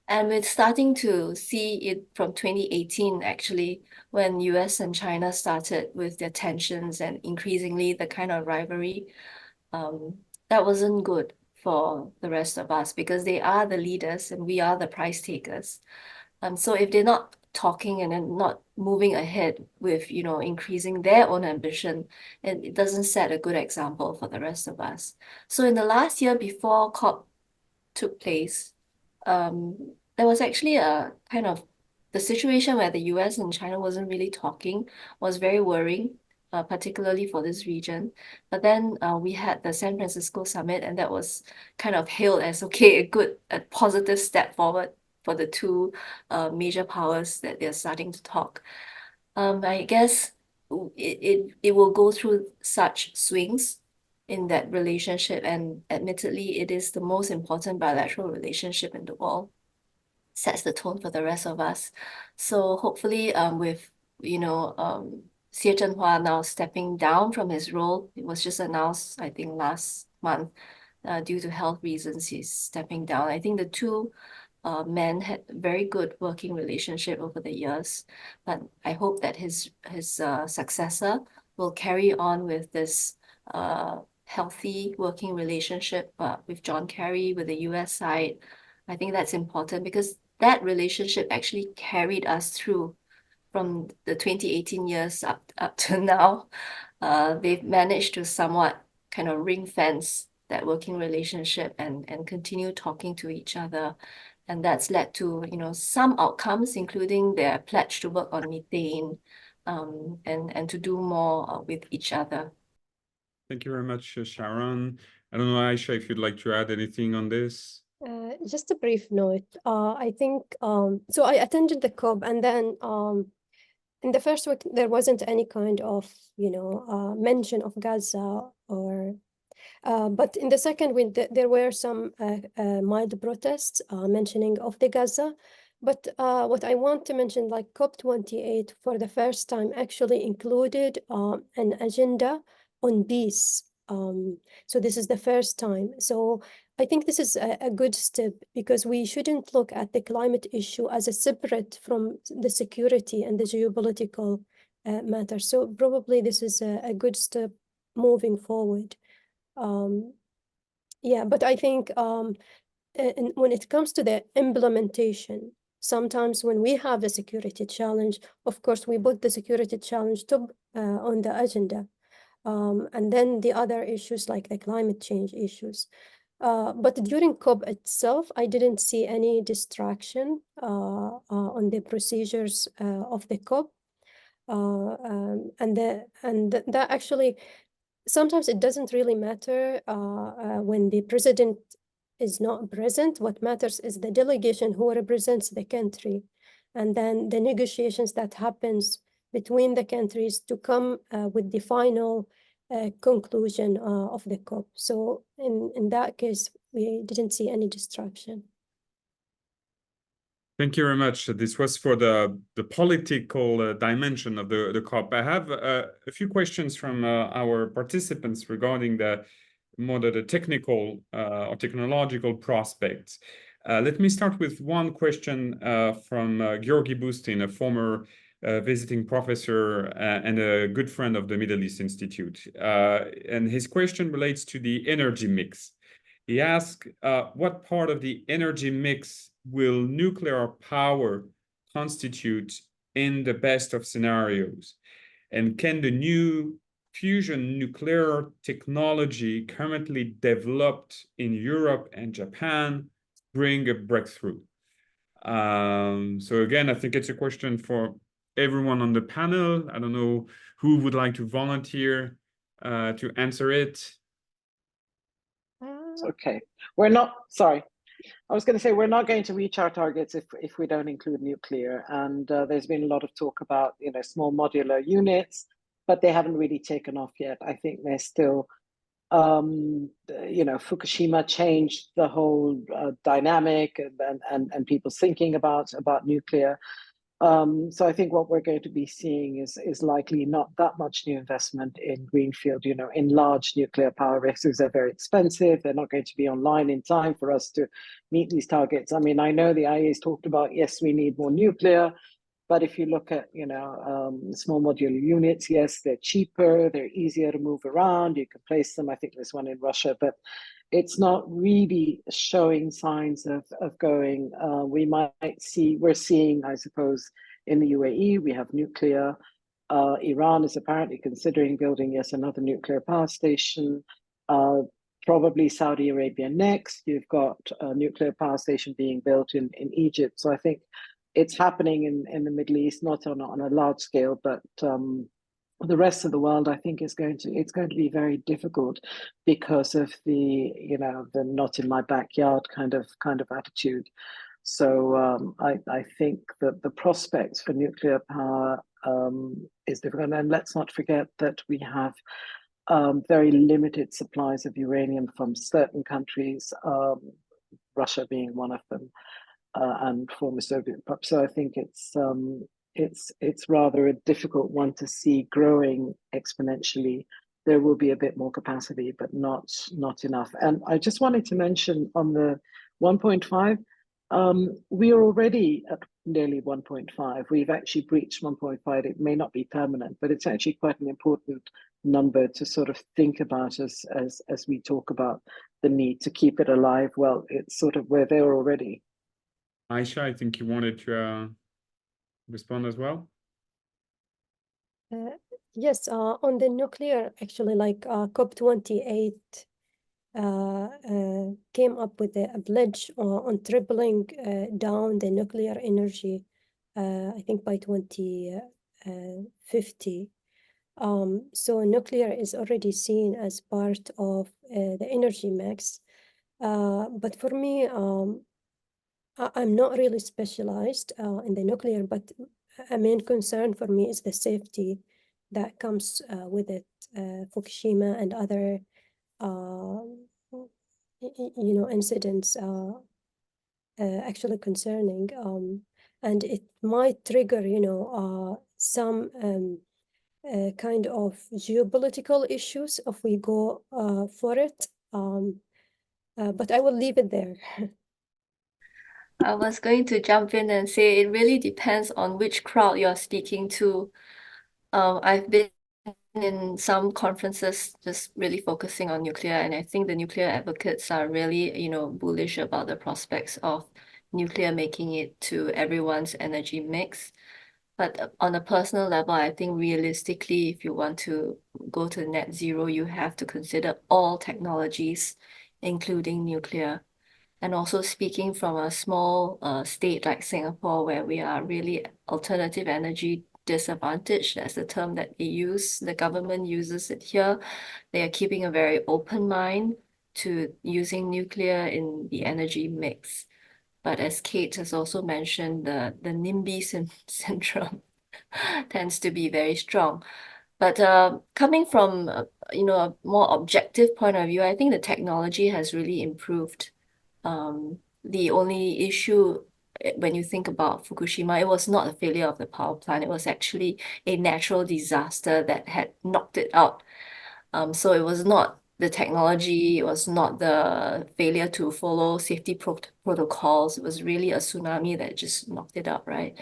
And we're starting to see it from 2018, actually, when US and China started with their tensions and increasingly the kind of rivalry. That wasn't good for the rest of us because they are the leaders and we are the price takers. So if they're not talking and then not moving ahead with, increasing their own ambition, and it doesn't set a good example for the rest of us. So in the last year before COP took place, there was actually a kind of the situation where the US and China wasn't really talking was very worrying, particularly for this region. But then we had the San Francisco summit, and that was kind of hailed as a positive step forward for the two major powers that they're starting to talk. I guess it will go through such swings in that relationship, and admittedly, it is the most important bilateral relationship in the world. Sets the tone for the rest of us. So hopefully, with Xie Zhenhua now stepping down from his role, it was just announced, I think, last month, due to health reasons, he's stepping down. I think the two men had a very good working relationship over the years, but I hope that his successor will carry on with this healthy working relationship with John Kerry, with the US side. I think that's important because that relationship actually carried us through from the 2018 years up to now. They've managed to somewhat kind of ring fence that working relationship and continue talking to each other. And that's led to, some outcomes, including their pledge to work on methane and to do more with each other. Thank you very much, Sharon. I don't know, Aisha, if you'd like to add anything on this. Just a brief note. I think so. I attended the COP, and then in the first week there wasn't any kind of mention of Gaza or. But in the second week, there were some mild protests mentioning of the Gaza. But what I want to mention, like COP28 for the first time actually included an agenda on peace. So this is the first time. So I think this is a good step because we shouldn't look at the climate issue as a separate from the security and the geopolitical matter. So probably this is a good step moving forward. Yeah, but I think and when it comes to the implementation, sometimes when we have a security challenge, of course, we put the security challenge top on the agenda. And then the other issues like the climate change issues. But during COP itself, I didn't see any distraction on the procedures of the COP. And that actually, sometimes it doesn't really matter when the president is not present. What matters is the delegation who represents the country, and then the negotiations that happens between the countries to come with the final conclusion of the COP. So in that case, we didn't see any distraction. Thank you very much. This was for the political dimension of the COP. I have a few questions from our participants regarding the technical or technological prospects. Let me start with one question from Georgi Bustin, a former visiting professor and a good friend of the Middle East Institute. And his question relates to the energy mix. He asked, what part of the energy mix will nuclear power constitute in the best of scenarios? And can the new fusion nuclear technology currently developed in Europe and Japan bring a breakthrough? So again, I think it's a question for everyone on the panel. I don't know who would like to volunteer to answer it. Okay, we're not, sorry. I was going to say we're not going to reach our targets if we don't include nuclear. And there's been a lot of talk about, small modular units, but they haven't really taken off yet. I think they're still, Fukushima changed the whole dynamic and people's thinking about nuclear. So I think what we're going to be seeing is likely not that much new investment in greenfield, in large nuclear power reactors. They're very expensive. They're not going to be online in time for us to meet these targets. I mean, I know the IEA has talked about, yes, we need more nuclear, but if you look at, small modular units, yes, they're cheaper, they're easier to move around. You can place them. I think there's one in Russia, but it's not really showing signs of going. We're seeing, I suppose, in the UAE, we have nuclear. Iran is apparently considering building, yes, another nuclear power station. Probably Saudi Arabia next. You've got a nuclear power station being built in Egypt. So I think it's happening in the Middle East, not on a large scale, but the rest of the world, I think, it's going to be very difficult because of the not in my backyard kind of attitude. So I think that the prospects for nuclear power is difficult. And let's not forget that we have very limited supplies of uranium from certain countries, Russia being one of them, and former Soviet. So I think it's rather a difficult one to see growing exponentially. There will be a bit more capacity, but not enough. And I just wanted to mention on the 1.5, we are already at nearly 1.5. We've actually breached 1.5. It may not be permanent, but it's actually quite an important number to sort of think about as we talk about the need to keep it alive. Well, it's sort of we're there already. Aisha, I think you wanted to respond as well. Yes, on the nuclear, actually, like COP28 came up with a pledge on tripling down the nuclear energy, I think by 2050. So nuclear is already seen as part of the energy mix. But for me, I'm not really specialized in the nuclear, but a main concern for me is the safety that comes with it. Fukushima and other, incidents actually concerning, and it might trigger, some kind of geopolitical issues if we go for it. But I will leave it there. I was going to jump in and say it really depends on which crowd you're speaking to. I've been in some conferences just really focusing on nuclear, and I think the nuclear advocates are really, bullish about the prospects of nuclear making it to everyone's energy mix. But on a personal level, I think realistically, if you want to go to net zero, you have to consider all technologies, including nuclear. And also speaking from a small state like Singapore, where we are really alternative energy disadvantaged, that's the term that they use. The government uses it here. They are keeping a very open mind to using nuclear in the energy mix. But as Kate has also mentioned, the NIMBY syndrome tends to be very strong. But coming from a more objective point of view, I think the technology has really improved. The only issue when you think about Fukushima, it was not a failure of the power plant. It was actually a natural disaster that had knocked it out. So it was not the technology, it was not the failure to follow safety protocols. It was really a tsunami that just knocked it out, right?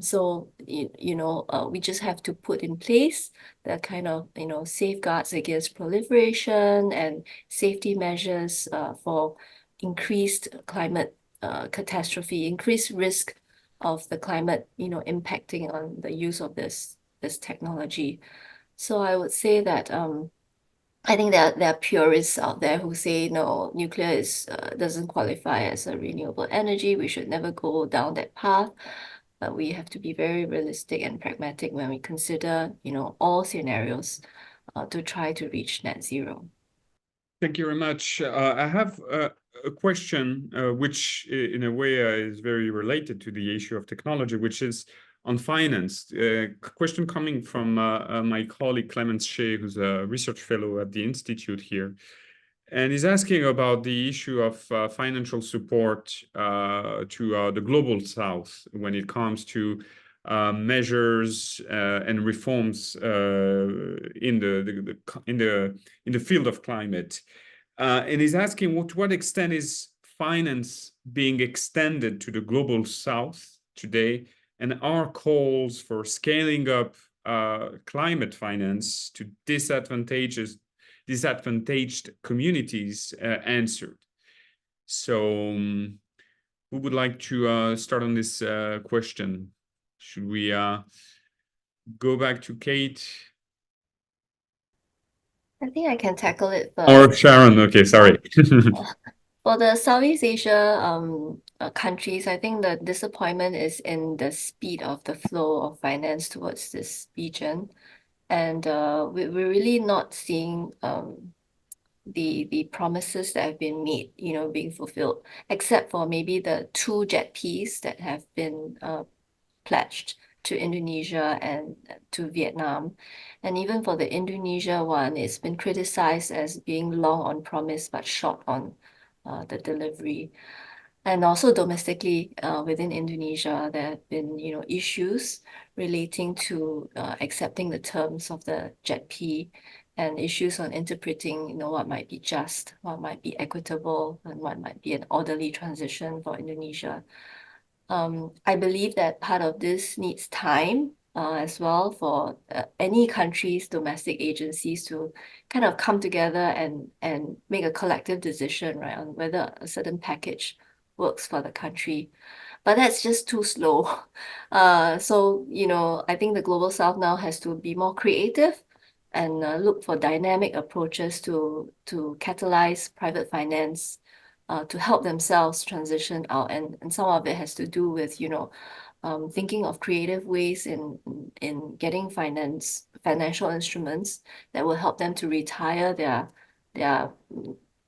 So we just have to put in place the kind of safeguards against proliferation and safety measures for increased climate catastrophe, increased risk of the climate impacting on the use of this technology. So I would say that I think there are purists out there who say no, nuclear doesn't qualify as a renewable energy. We should never go down that path. But we have to be very realistic and pragmatic when we consider, all scenarios to try to reach net zero. Thank you very much. I have a question which in a way is very related to the issue of technology, which is on finance. Question coming from my colleague Clemens Shea, who's a research fellow at the Institute here. And he's asking about the issue of financial support to the global south when it comes to measures and reforms in the field of climate. And he's asking to what extent is finance being extended to the global south today, and are calls for scaling up climate finance to disadvantaged communities answered. So who would like to start on this question? Should we go back to Kate? I think I can tackle it first. Or Sharon, okay, sorry. For the Southeast Asia countries, I think the disappointment is in the speed of the flow of finance towards this region. And we're really not seeing the promises that have been made, being fulfilled, except for maybe the 2 JETPs that have been pledged to Indonesia and to Vietnam. And even for the Indonesia one, it's been criticized as being long on promise but short on the delivery. And also domestically within Indonesia, there have been, issues relating to accepting the terms of the JETP and issues on interpreting, what might be just, what might be equitable, and what might be an orderly transition for Indonesia. I believe that part of this needs time as well for any country's domestic agencies to kind of come together and make a collective decision, right, on whether a certain package works for the country. But that's just too slow. So, I think the Global South now has to be more creative and look for dynamic approaches to catalyze private finance to help themselves transition out. And some of it has to do with, thinking of creative ways in getting financial instruments that will help them to retire their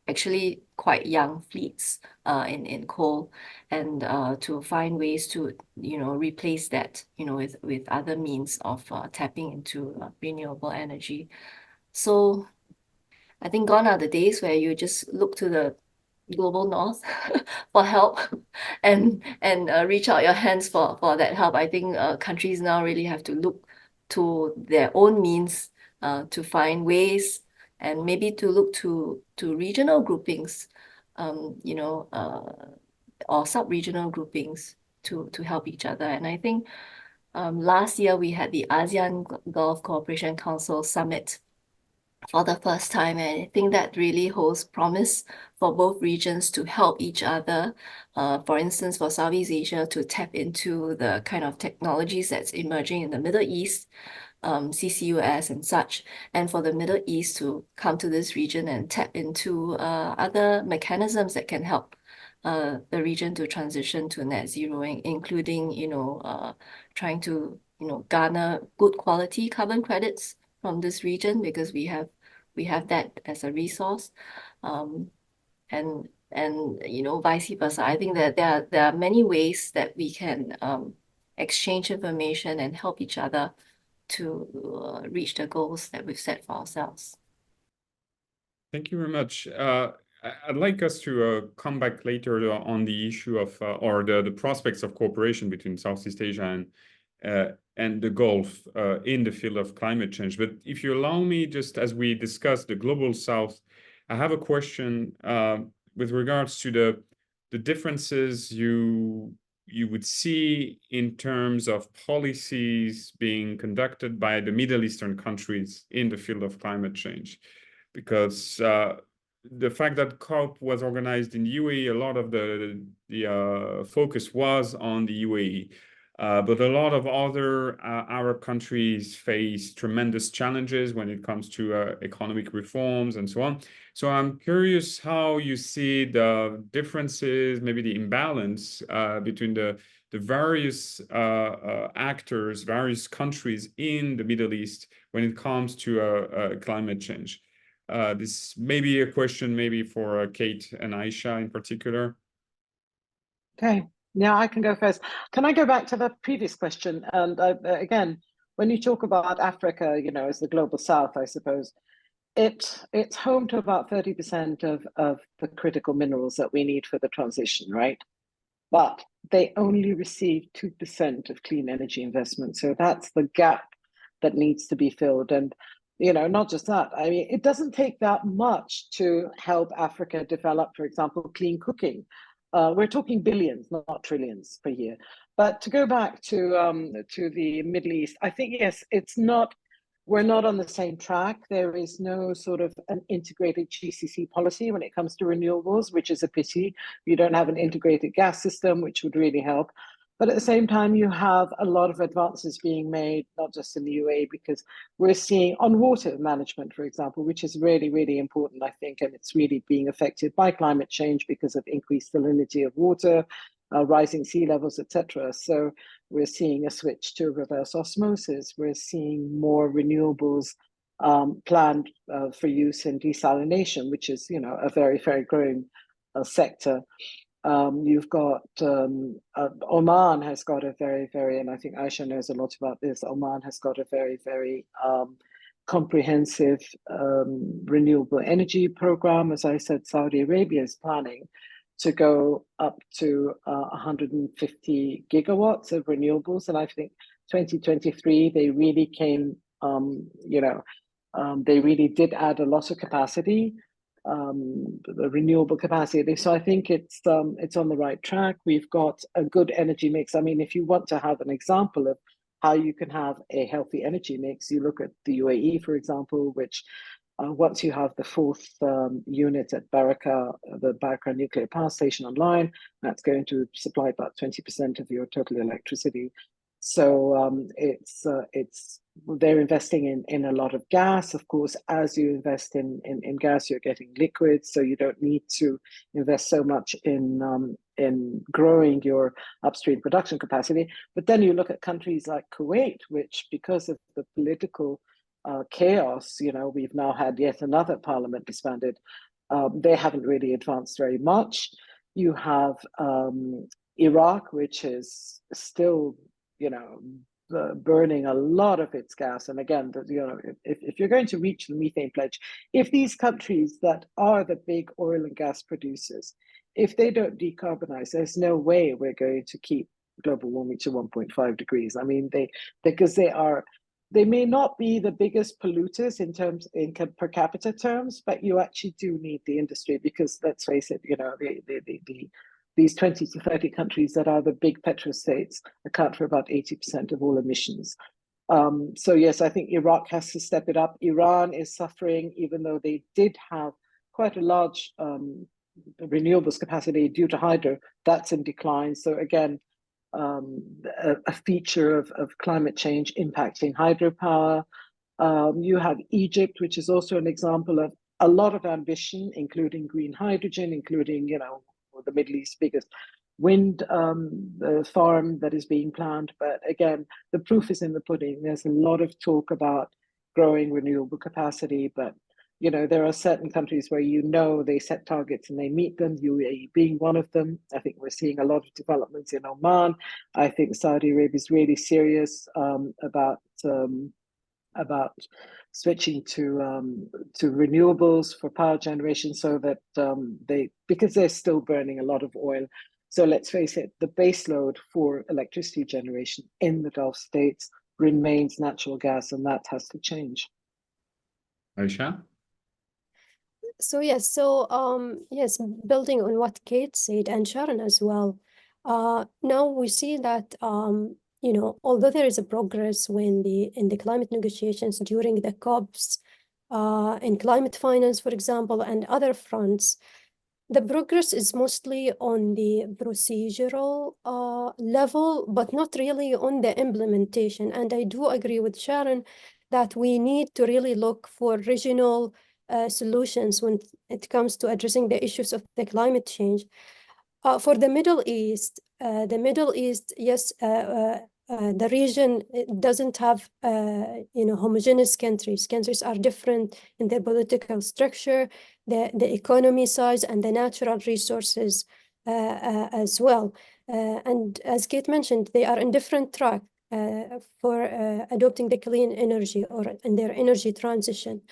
actually quite young fleets in coal, and to find ways to replace that with other means of tapping into renewable energy. So I think gone are the days where you just look to the global north for help and reach out your hands for that help. I think countries now really have to look to their own means to find ways, and maybe to look to regional groupings, or sub-regional groupings to help each other. And I think last year we had the ASEAN Gulf Cooperation Council Summit for the first time, and I think that really holds promise for both regions to help each other. For instance, for Southeast Asia to tap into the kind of technologies that's emerging in the Middle East, CCUS and such, and for the Middle East to come to this region and tap into other mechanisms that can help the region to transition to net zero, including, trying to, garner good quality carbon credits from this region, because we have that as a resource, and vice versa. I think that there are many ways that we can exchange information and help each other to reach the goals that we've set for ourselves. Thank you very much. I'd like us to come back later on the issue of or the prospects of cooperation between Southeast Asia and the Gulf in the field of climate change. But if you allow me, just as we discussed the Global South, I have a question with regards to the differences you would see in terms of policies being conducted by the Middle Eastern countries in the field of climate change. Because the fact that COP was organized in UAE, a lot of the focus was on the UAE. But a lot of other Arab countries face tremendous challenges when it comes to economic reforms and so on. So I'm curious how you see the differences, maybe the imbalance between the various actors, various countries in the Middle East when it comes to climate change. This may be a question maybe for Kate and Aisha in particular. Okay. Yeah, I can go first. Can I go back to the previous question? And again, when you talk about Africa, as the Global South, I suppose, it's home to about 30% of the critical minerals that we need for the transition, right? But they only receive 2% of clean energy investment. So that's the gap that needs to be filled. And, you know, not just that, I mean, it doesn't take that much to help Africa develop, for example, clean cooking. We're talking billions, not trillions per year. But to go back to the Middle East, I think, yes, we're not on the same track. There is no sort of an integrated GCC policy when it comes to renewables, which is a pity. You don't have an integrated gas system, which would really help. But at the same time, you have a lot of advances being made, not just in the UAE, because we're seeing on water management, for example, which is really, really important, I think, and it's really being affected by climate change because of increased salinity of water, rising sea levels, etc. So we're seeing a switch to reverse osmosis. We're seeing more renewables planned for use in desalination, which is, you know, a very, very growing sector. You've got Oman has got a very, very, and I think Aisha knows a lot about this. Oman has got a very, very comprehensive renewable energy program. As I said, Saudi Arabia is planning to go up to 150 gigawatts of renewables. And I think 2023, they really came, they really did add a lot of capacity, the renewable capacity. So I think it's on the right track. We've got a good energy mix. I mean, if you want to have an example of how you can have a healthy energy mix, you look at the UAE, for example, which once you have the fourth unit at Baraka, the Baraka nuclear power station online, that's going to supply about 20% of your total electricity. So they're investing in a lot of gas. Of course, as you invest in gas, you're getting liquids, so you don't need to invest so much in growing your upstream production capacity. But then you look at countries like Kuwait, which, because of the political chaos, you know, we've now had yet another parliament disbanded. They haven't really advanced very much. You have Iraq, which is still, you know, burning a lot of its gas. And again, you know, if you're going to reach the methane pledge, if these countries that are the big oil and gas producers, if they don't decarbonize, there's no way we're going to keep global warming to 1.5 degrees. I mean, they may not be the biggest polluters in per capita terms, but you actually do need the industry because, let's face it, you know, these 20 to 30 countries that are the big petrostates account for about 80% of all emissions. So yes, I think Iraq has to step it up. Iran is suffering, even though they did have quite a large renewables capacity due to hydro. That's in decline. So again, a feature of climate change impacting hydropower. You have Egypt, which is also an example of a lot of ambition, including green hydrogen, including, you know, the Middle East's biggest wind farm that is being planned. But again, the proof is in the pudding. There's a lot of talk about growing renewable capacity, but you know, there are certain countries where, you know, they set targets and they meet them, UAE being one of them. I think we're seeing a lot of developments in Oman. I think Saudi Arabia is really serious about switching to renewables for power generation, so that because they're still burning a lot of oil. So let's face it, the baseload for electricity generation in the Gulf states remains natural gas, and that has to change. Aisha? So yes, yes, building on what Kate said and Sharon as well, now we see that you know, although there is a progress in the climate negotiations during the COPs, in climate finance, for example, and other fronts, the progress is mostly on the procedural level, but not really on the implementation. And I do agree with Sharon that we need to really look for regional solutions when it comes to addressing the issues of the climate change. For the Middle East, yes, the region doesn't have, you know, homogeneous countries. Countries are different in their political structure, the economy size, and the natural resources as well. And as Kate mentioned, they are in different track for adopting the clean energy or in their energy transition.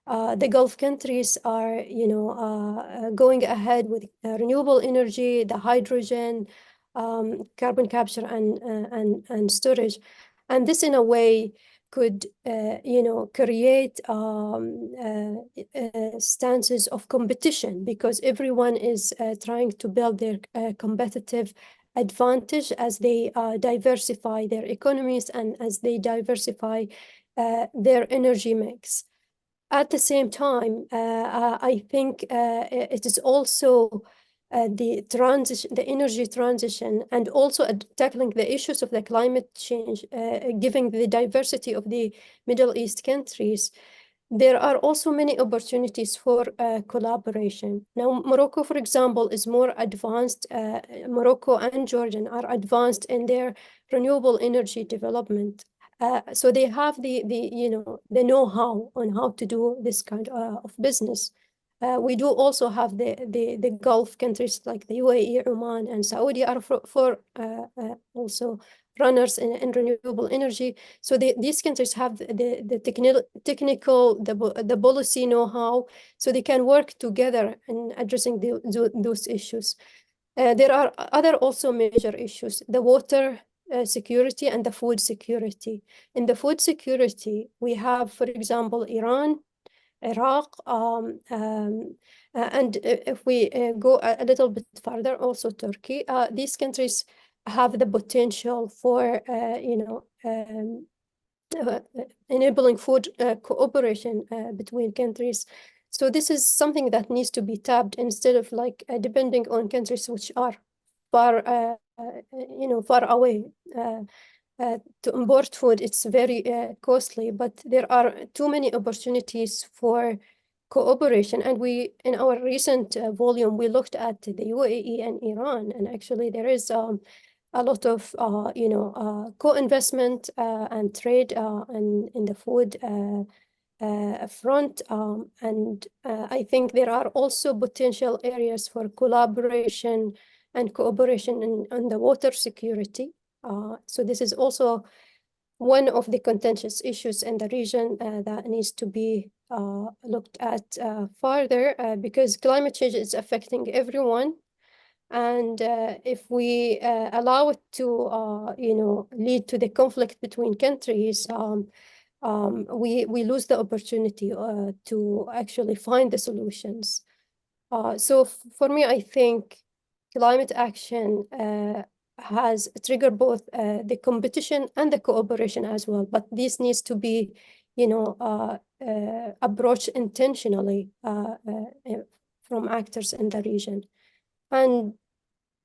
The Gulf countries are, going ahead with renewable energy, the hydrogen, carbon capture and storage, and this in a way could, create stances of competition, because everyone is trying to build their competitive advantage as they diversify their economies and as they diversify their energy mix. At the same time, I think it is also the transition, the energy transition, and also tackling the issues of the climate change, given the diversity of the Middle East countries. There are also many opportunities for collaboration. Now, Morocco, for example, is more advanced. Morocco and Jordan are advanced in their renewable energy development. So they have the know-how on how to do this kind of business. We do also have the Gulf countries like the UAE, Oman, and Saudi are for also runners in renewable energy. So these countries have the technical, the policy know-how, so they can work together in addressing those issues. There are other also major issues: the water security and the food security. In the food security, we have, for example, Iran, Iraq, and if we go a little bit further, also Turkey. These countries have the potential for, enabling food cooperation between countries. So this is something that needs to be tapped, instead of like depending on countries which are far, far away. To import food, it's very costly, but there are too many opportunities for cooperation. And we, in our recent volume, we looked at the UAE and Iran, and actually there is a lot of, co-investment and trade in the food front. And I think there are also potential areas for collaboration and cooperation on the water security. So this is also one of the contentious issues in the region that needs to be looked at further, because climate change is affecting everyone. And if we allow it to, lead to the conflict between countries, we lose the opportunity to actually find the solutions. So for me, I think climate action has triggered both the competition and the cooperation as well. But this needs to be, approached intentionally from actors in the region. And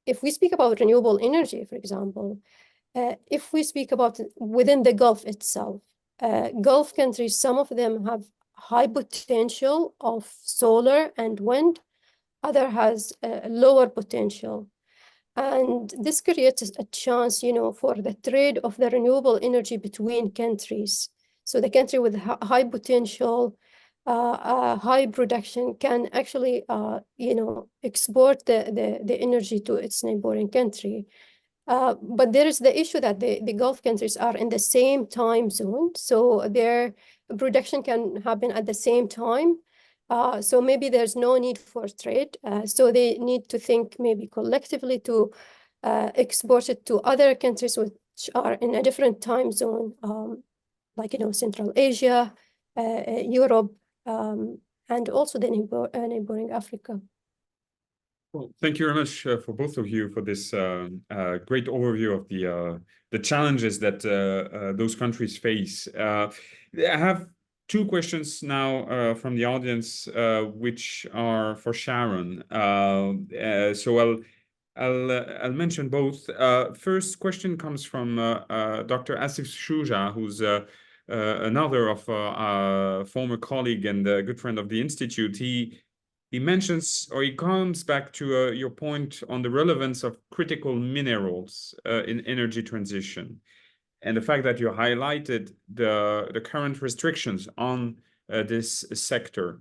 if we speak about renewable energy, for example, if we speak about within the Gulf itself, Gulf countries, some of them have high potential of solar and wind, other has lower potential. And this creates a chance, for the trade of the renewable energy between countries. So the country with high potential, high production can actually, export the energy to its neighboring country. But there is the issue that the Gulf countries are in the same time zone, so their production can happen at the same time. So maybe there's no need for trade. So they need to think maybe collectively to export it to other countries which are in a different time zone, like, Central Asia, Europe, and also the neighboring Africa. Well, thank you very much for both of you for this great overview of the challenges that those countries face. I have two questions now from the audience, which are for Sharon. So I'll mention both. First question comes from Dr. Asif Shuja, who's another of former colleague and a good friend of the Institute. He mentions, or he comes back to your point on the relevance of critical minerals in energy transition, and the fact that you highlighted the current restrictions on this sector.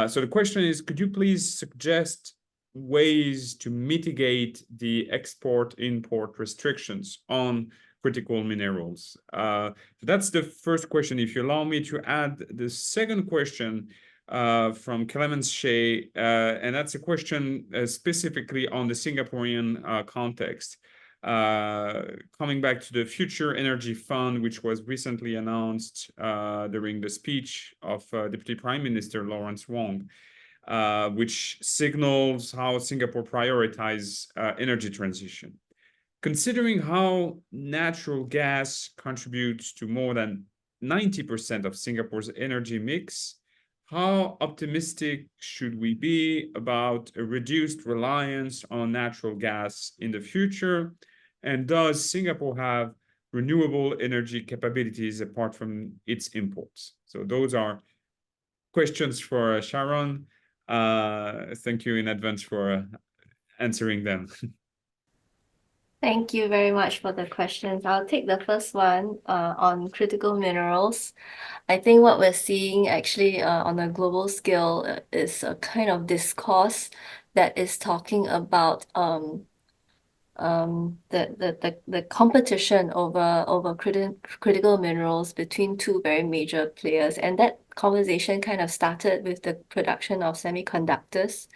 So the question is, could you please suggest ways to mitigate the export-import restrictions on critical minerals? That's the first question. If you allow me to add the second question from Clemens Shea, and that's a question specifically on the Singaporean context. Coming back to the Future Energy Fund, which was recently announced during the speech of Deputy Prime Minister Lawrence Wong, which signals how Singapore prioritizes energy transition. Considering how natural gas contributes to more than 90% of Singapore's energy mix, how optimistic should we be about a reduced reliance on natural gas in the future? And does Singapore have renewable energy capabilities apart from its imports? So those are questions for Sharon. Thank you in advance for answering them. Thank you very much for the questions. I'll take the first one on critical minerals. I think what we're seeing actually on a global scale is a kind of discourse that is talking about the competition over critical minerals between two very major players, and that conversation kind of started with the production of semiconductors,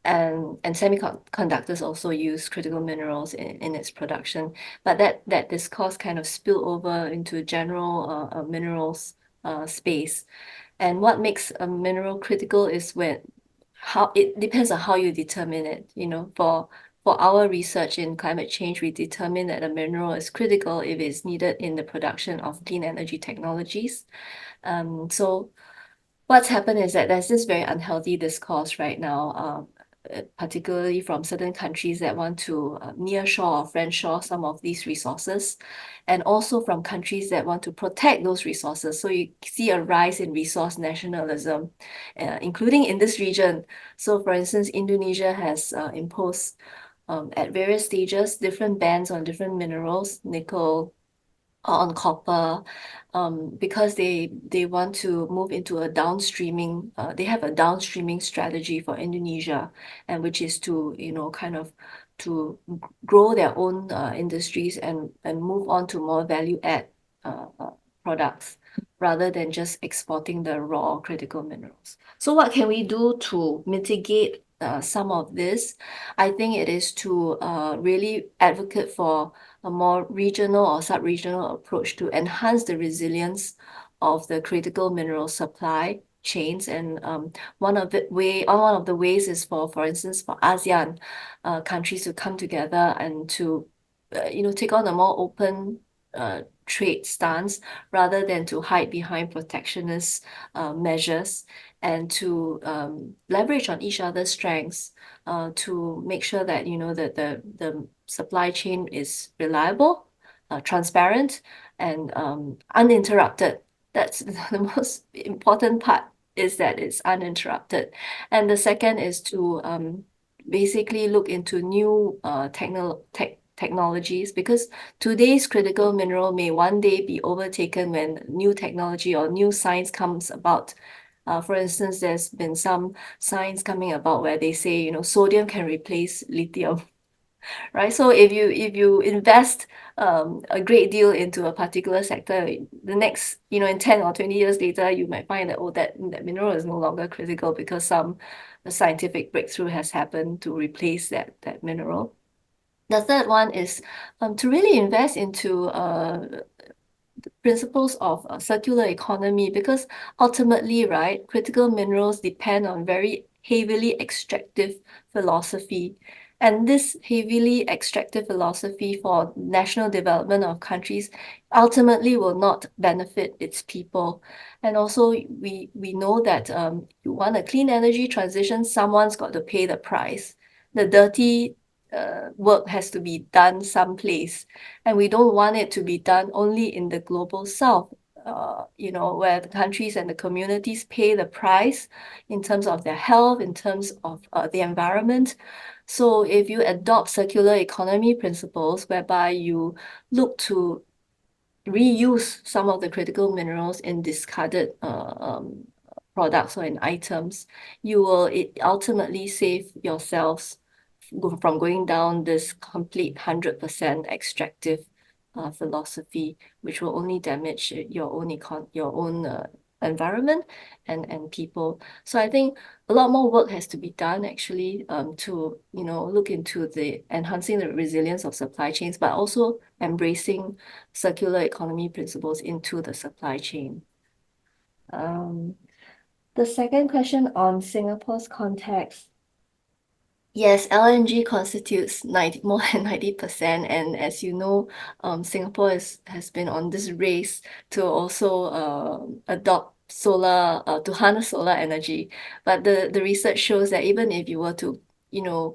and semiconductors also use critical minerals in its production, but that discourse kind of spilled over into general minerals space. And what makes a mineral critical is how it depends on how you determine it. You know, for our research in climate change, we determine that a mineral is critical if it's needed in the production of clean energy technologies. So what's happened is that there's this very unhealthy discourse right now, particularly from certain countries that want to nearshore or friendshore some of these resources, and also from countries that want to protect those resources. So you see a rise in resource nationalism, including in this region. So for instance, Indonesia has imposed at various stages different bans on different minerals, nickel, on copper, because they want to move into a downstreaming, they have a downstreaming strategy for Indonesia, and which is to, you know, kind of to grow their own industries and move on to more value add products rather than just exporting the raw critical minerals. So what can we do to mitigate some of this? I think it is to really advocate for a more regional or sub-regional approach to enhance the resilience of the critical mineral supply chains. And one of the ways is for instance, for ASEAN countries to come together and to take on a more open trade stance rather than to hide behind protectionist measures, and to leverage on each other's strengths to make sure that that the supply chain is reliable, transparent, and uninterrupted. That's the most important part, is that it's uninterrupted. And the second is to basically look into new technologies, because today's critical mineral may one day be overtaken when new technology or new science comes about. For instance, there's been some science coming about where they say, sodium can replace lithium, right? So if you invest a great deal into a particular sector, the next, in 10 or 20 years later, you might find that, that mineral is no longer critical because some scientific breakthrough has happened to replace that mineral. The third one is to really invest into principles of circular economy, because ultimately, right, critical minerals depend on very heavily extractive philosophy. And this heavily extractive philosophy for national development of countries ultimately will not benefit its people. And also, we know that you want a clean energy transition, someone's got to pay the price. The dirty work has to be done someplace, and we don't want it to be done only in the global south, where the countries and the communities pay the price in terms of their health, in terms of the environment. So if you adopt circular economy principles whereby you look to reuse some of the critical minerals in discarded products or in items, you will ultimately save yourselves from going down this complete 100% extractive philosophy, which will only damage your own environment and people. So I think a lot more work has to be done actually to look into the enhancing the resilience of supply chains, but also embracing circular economy principles into the supply chain. The second question on Singapore's context. Yes, LNG constitutes more than 90%, and as you know, Singapore has been on this race to also adopt solar, to harness solar energy. But the research shows that even if you were to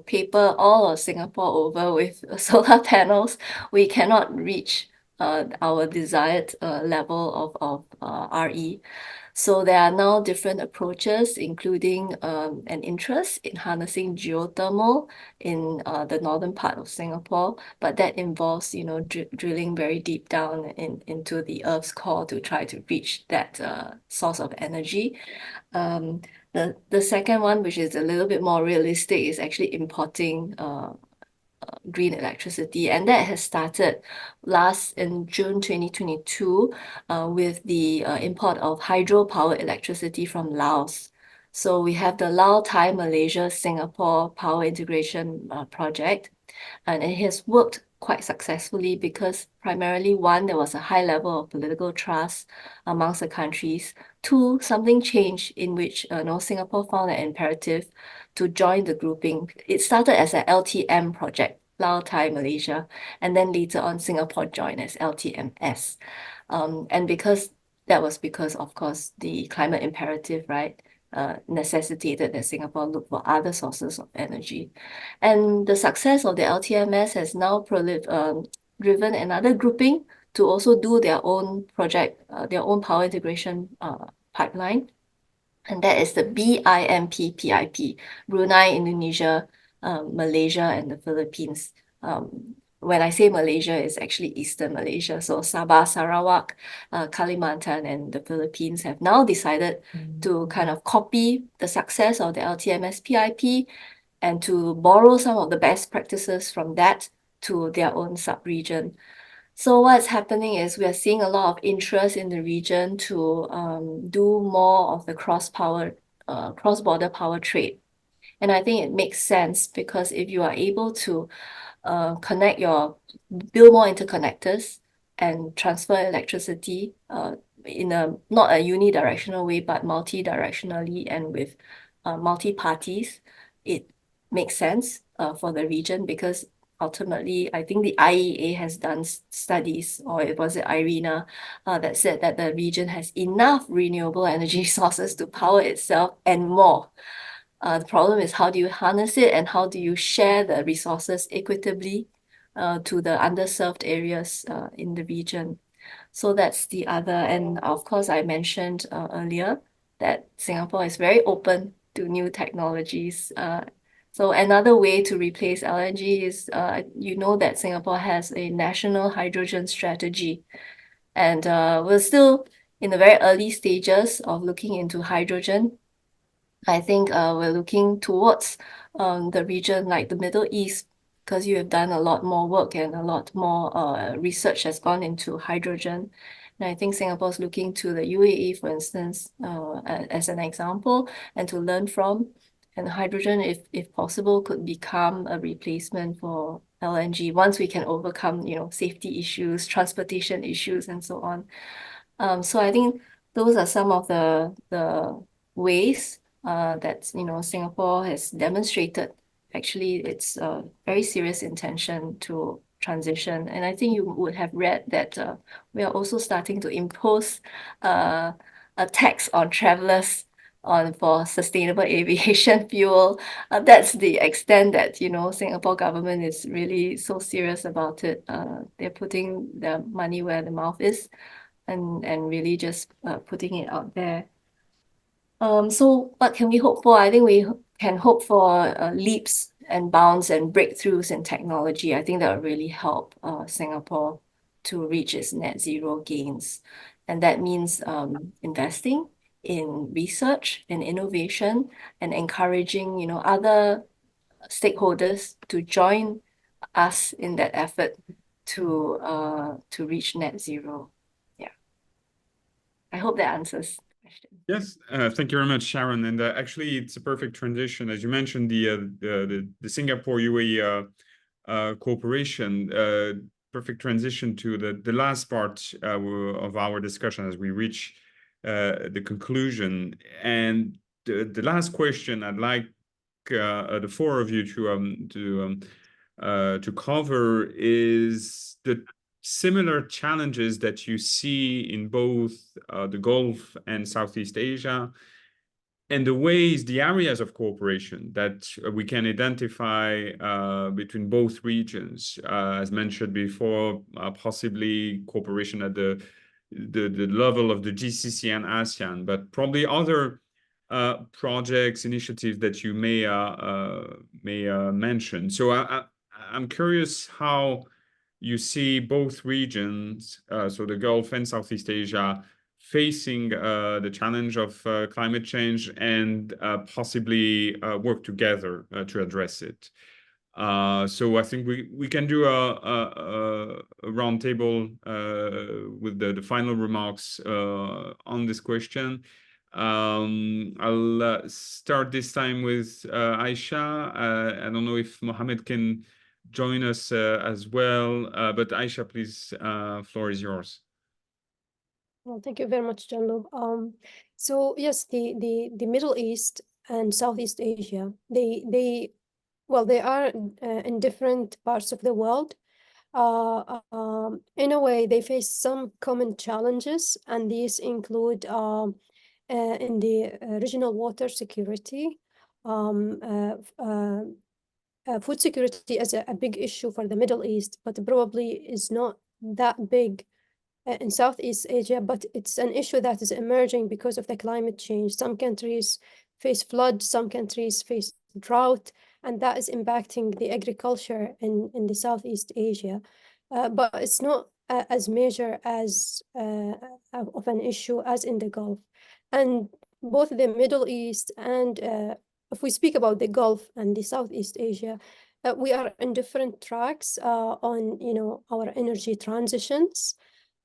paper all of Singapore over with solar panels, we cannot reach our desired level of RE. So there are now different approaches, including an interest in harnessing geothermal in the northern part of Singapore, but that involves, drilling very deep down into the Earth's core to try to reach that source of energy. The second one, which is a little bit more realistic, is actually importing green electricity, and that has started last in June 2022 with the import of hydropower electricity from Laos. So we have the Lao, Thai, Malaysia, Singapore power integration project, and it has worked quite successfully because primarily, one, there was a high level of political trust amongst the countries. Two, something changed in which Singapore found it imperative to join the grouping. It started as an LTM project, Lao, Thai, Malaysia, and then later on Singapore joined as LTMS. And because, of course, the climate imperative, right, necessitated that Singapore look for other sources of energy. And the success of the LTMS has now driven another grouping to also do their own project, their own power integration pipeline. And that is the BIMP-PIP, Brunei, Indonesia, Malaysia, and the Philippines. When I say Malaysia, it's actually Eastern Malaysia. So Sabah, Sarawak, Kalimantan, and the Philippines have now decided to kind of copy the success of the LTMS-PIP and to borrow some of the best practices from that to their own sub-region. So what's happening is we are seeing a lot of interest in the region to do more of the cross-border power trade. And I think it makes sense because if you are able to build more interconnectors and transfer electricity in not a unidirectional way, but multi-directionally and with multi-parties, it makes sense for the region because ultimately, I think the IEA has done studies, or was it IRENA, that said that the region has enough renewable energy sources to power itself and more. The problem is how do you harness it and how do you share the resources equitably to the underserved areas in the region. So that's the other. And of course, I mentioned earlier that Singapore is very open to new technologies. So another way to replace LNG is, that Singapore has a national hydrogen strategy. And we're still in the very early stages of looking into hydrogen. I think we're looking towards the region like the Middle East, because you have done a lot more work and a lot more research has gone into hydrogen. And I think Singapore's looking to the UAE, for instance, as an example, and to learn from. And hydrogen, if possible, could become a replacement for LNG once we can overcome, safety issues, transportation issues, and so on. So I think those are some of the ways that Singapore has demonstrated. Actually, it's a very serious intention to transition. And I think you would have read that we are also starting to impose a tax on travelers for sustainable aviation fuel. That's the extent that Singapore government is really so serious about it. They're putting their money where the mouth is and really just putting it out there. So what can we hope for? I think we can hope for leaps and bounds and breakthroughs in technology. I think that will really help Singapore to reach its net zero gains. And that means investing in research and innovation and encouraging, other stakeholders to join us in that effort to reach net zero. Yeah. I hope that answers the question. Yes, thank you very much, Sharon. And actually, it's a perfect transition, as you mentioned, the Singapore UAE cooperation. Perfect transition to the last part of our discussion as we reach the conclusion. And the last question I'd like the four of you to cover is the similar challenges that you see in both the Gulf and Southeast Asia, and the ways, the areas of cooperation that we can identify between both regions, as mentioned before, possibly cooperation at the level of the GCC and ASEAN, but probably other projects, initiatives that you may mention. So I'm curious how you see both regions, so the Gulf and Southeast Asia, facing the challenge of climate change and possibly work together to address it. So I think we can do a roundtable with the final remarks on this question. I'll start this time with Aisha. I don't know if Mohammed can join us as well, but Aisha, please, floor is yours. Well, thank you very much, Janlo. So yes, the Middle East and Southeast Asia, they are in different parts of the world. In a way, they face some common challenges, and these include in the regional water security. Food security is a big issue for the Middle East, but probably is not that big in Southeast Asia, but it's an issue that is emerging because of the climate change. Some countries face floods, some countries face drought, and that is impacting the agriculture in the Southeast Asia. But it's not as major as of an issue as in the Gulf. And both the Middle East and if we speak about the Gulf and the Southeast Asia, we are in different tracks on our energy transitions.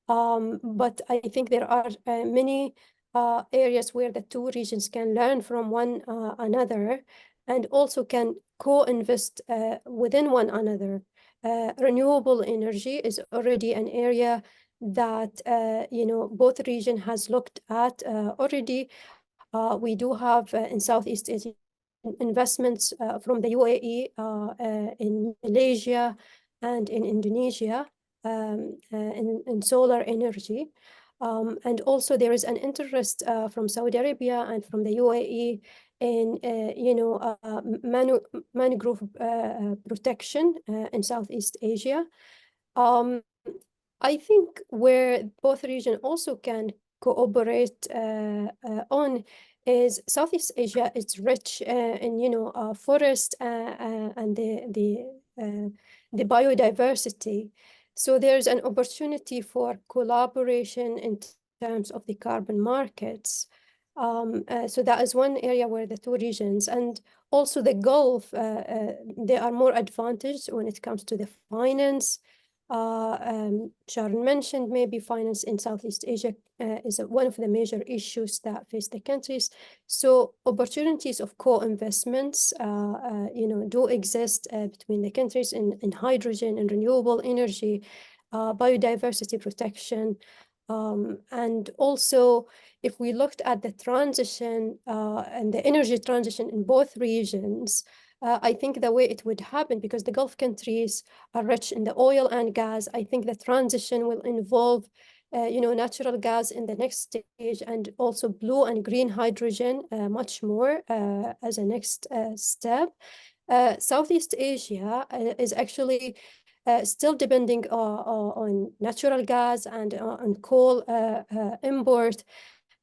But I think there are many areas where the two regions can learn from one another and also can co-invest within one another. Renewable energy is already an area that both region has looked at already. We do have in Southeast Asia investments from the UAE in Malaysia and in Indonesia. In solar energy. And also there is an interest from Saudi Arabia and from the UAE in, mangrove protection in Southeast Asia. I think where both regions also can cooperate on is Southeast Asia is rich in, forest and the biodiversity. So there's an opportunity for collaboration in terms of the carbon markets. So that is one area where the two regions, and also the Gulf, they are more advantaged when it comes to the finance. Sharon mentioned maybe finance in Southeast Asia is one of the major issues that face the countries. So opportunities of co-investments, do exist between the countries in hydrogen and renewable energy, biodiversity protection. And also, if we looked at the transition and the energy transition in both regions, I think the way it would happen, because the Gulf countries are rich in the oil and gas, I think the transition will involve, natural gas in the next stage, and also blue and green hydrogen much more as a next step. Southeast Asia is actually still depending on natural gas and on coal import.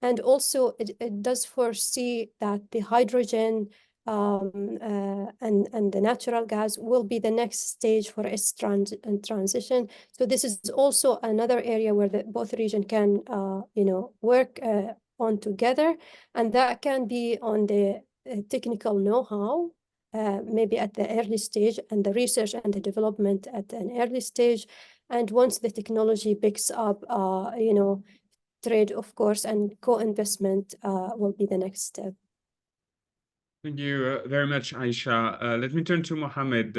And also it does foresee that the hydrogen and the natural gas will be the next stage for its transition. So this is also another area where both regions can, work on together, and that can be on the technical know-how maybe at the early stage, and the research and the development at an early stage. And once the technology picks up, you know, trade, of course, and co-investment will be the next step. Thank you very much, Aisha. Let me turn to Mohammed.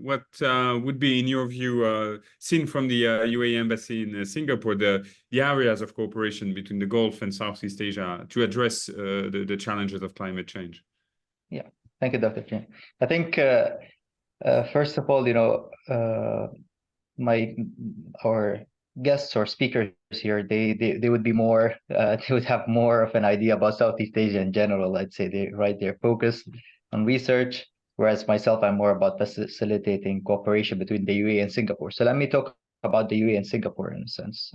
What would be, in your view, seen from the UAE embassy in Singapore, the areas of cooperation between the Gulf and Southeast Asia to address the challenges of climate change? Yeah, thank you, Dr. Jin. I think, first of all, you know, our guests or speakers here, they would be more, they would have more of an idea about Southeast Asia in general. I'd say they're focused on research, whereas myself, I'm more about facilitating cooperation between the UAE and Singapore. So let me talk about the UAE and Singapore in a sense,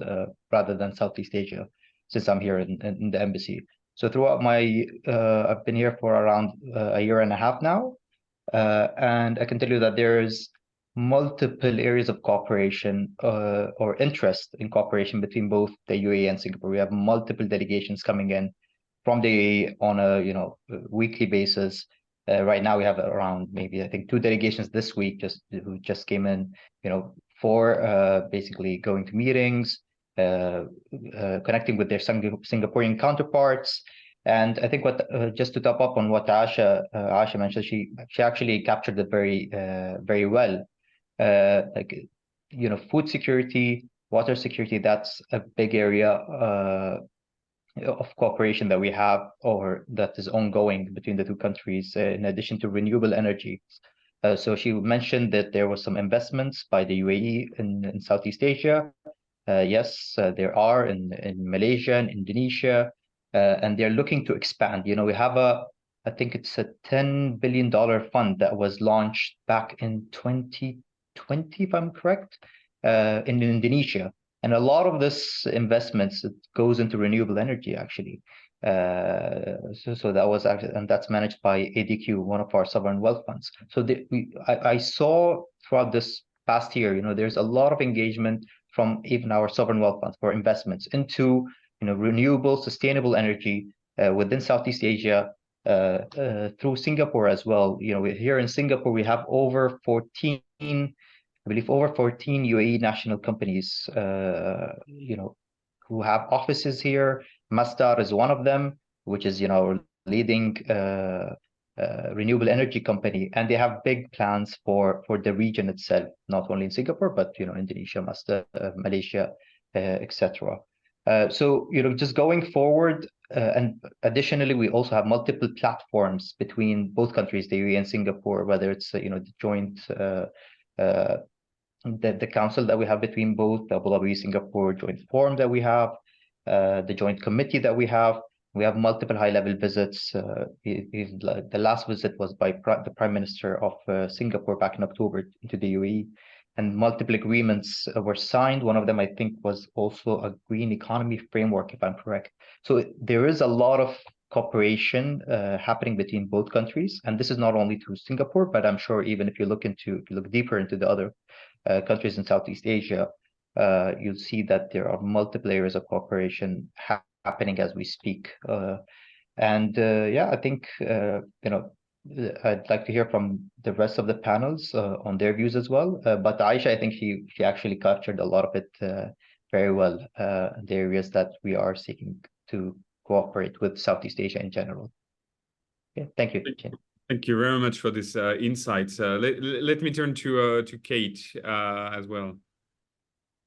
rather than Southeast Asia, since I'm here in the embassy. So throughout my, I've been here for around a year and a half now, and I can tell you that there's multiple areas of cooperation or interest in cooperation between both the UAE and Singapore. We have multiple delegations coming in from the UAE on a weekly basis. Right now we have around maybe I think 2 delegations this week who just came in, for basically going to meetings, connecting with their Singaporean counterparts. And I think what just to top up on what Aisha mentioned, she actually captured it very well. Food security, water security, that's a big area of cooperation that we have or that is ongoing between the two countries, in addition to renewable energy. So she mentioned that there was some investments by the UAE in Southeast Asia. Yes, there are in Malaysia and Indonesia, and they're looking to expand. We have I think it's a $10 billion fund that was launched back in 2020, if I'm correct, in Indonesia. And a lot of this investments, it goes into renewable energy, actually. So that was actually, and that's managed by ADQ, one of our sovereign wealth funds. So I saw throughout this past year, there's a lot of engagement from even our sovereign wealth funds for investments into, renewable, sustainable energy within Southeast Asia, through Singapore as well. Here in Singapore, we have over 14 UAE national companies, who have offices here. Masdar is one of them, which is, leading renewable energy company, and they have big plans for the region itself, not only in Singapore, but, Indonesia, Masdar, Malaysia, etc. So, just going forward, and additionally, we also have multiple platforms between both countries, the UAE and Singapore, whether it's, the joint the council that we have between both, the Abu Dhabi Singapore joint forum that we have, the joint committee that we have. We have multiple high-level visits. The last visit was by the Prime Minister of Singapore back in October into the UAE, and multiple agreements were signed. One of them, I think, was also a green economy framework, if I'm correct. So there is a lot of cooperation happening between both countries, and this is not only through Singapore, but I'm sure even if you look deeper into the other countries in Southeast Asia, you'll see that there are multiple areas of cooperation happening as we speak. I think I'd like to hear from the rest of the panels on their views as well. But Aisha, I think she actually captured a lot of it very well, the areas that we are seeking to cooperate with Southeast Asia in general. Yeah, thank you. Thank you very much for this insights. Let me turn to Kate as well.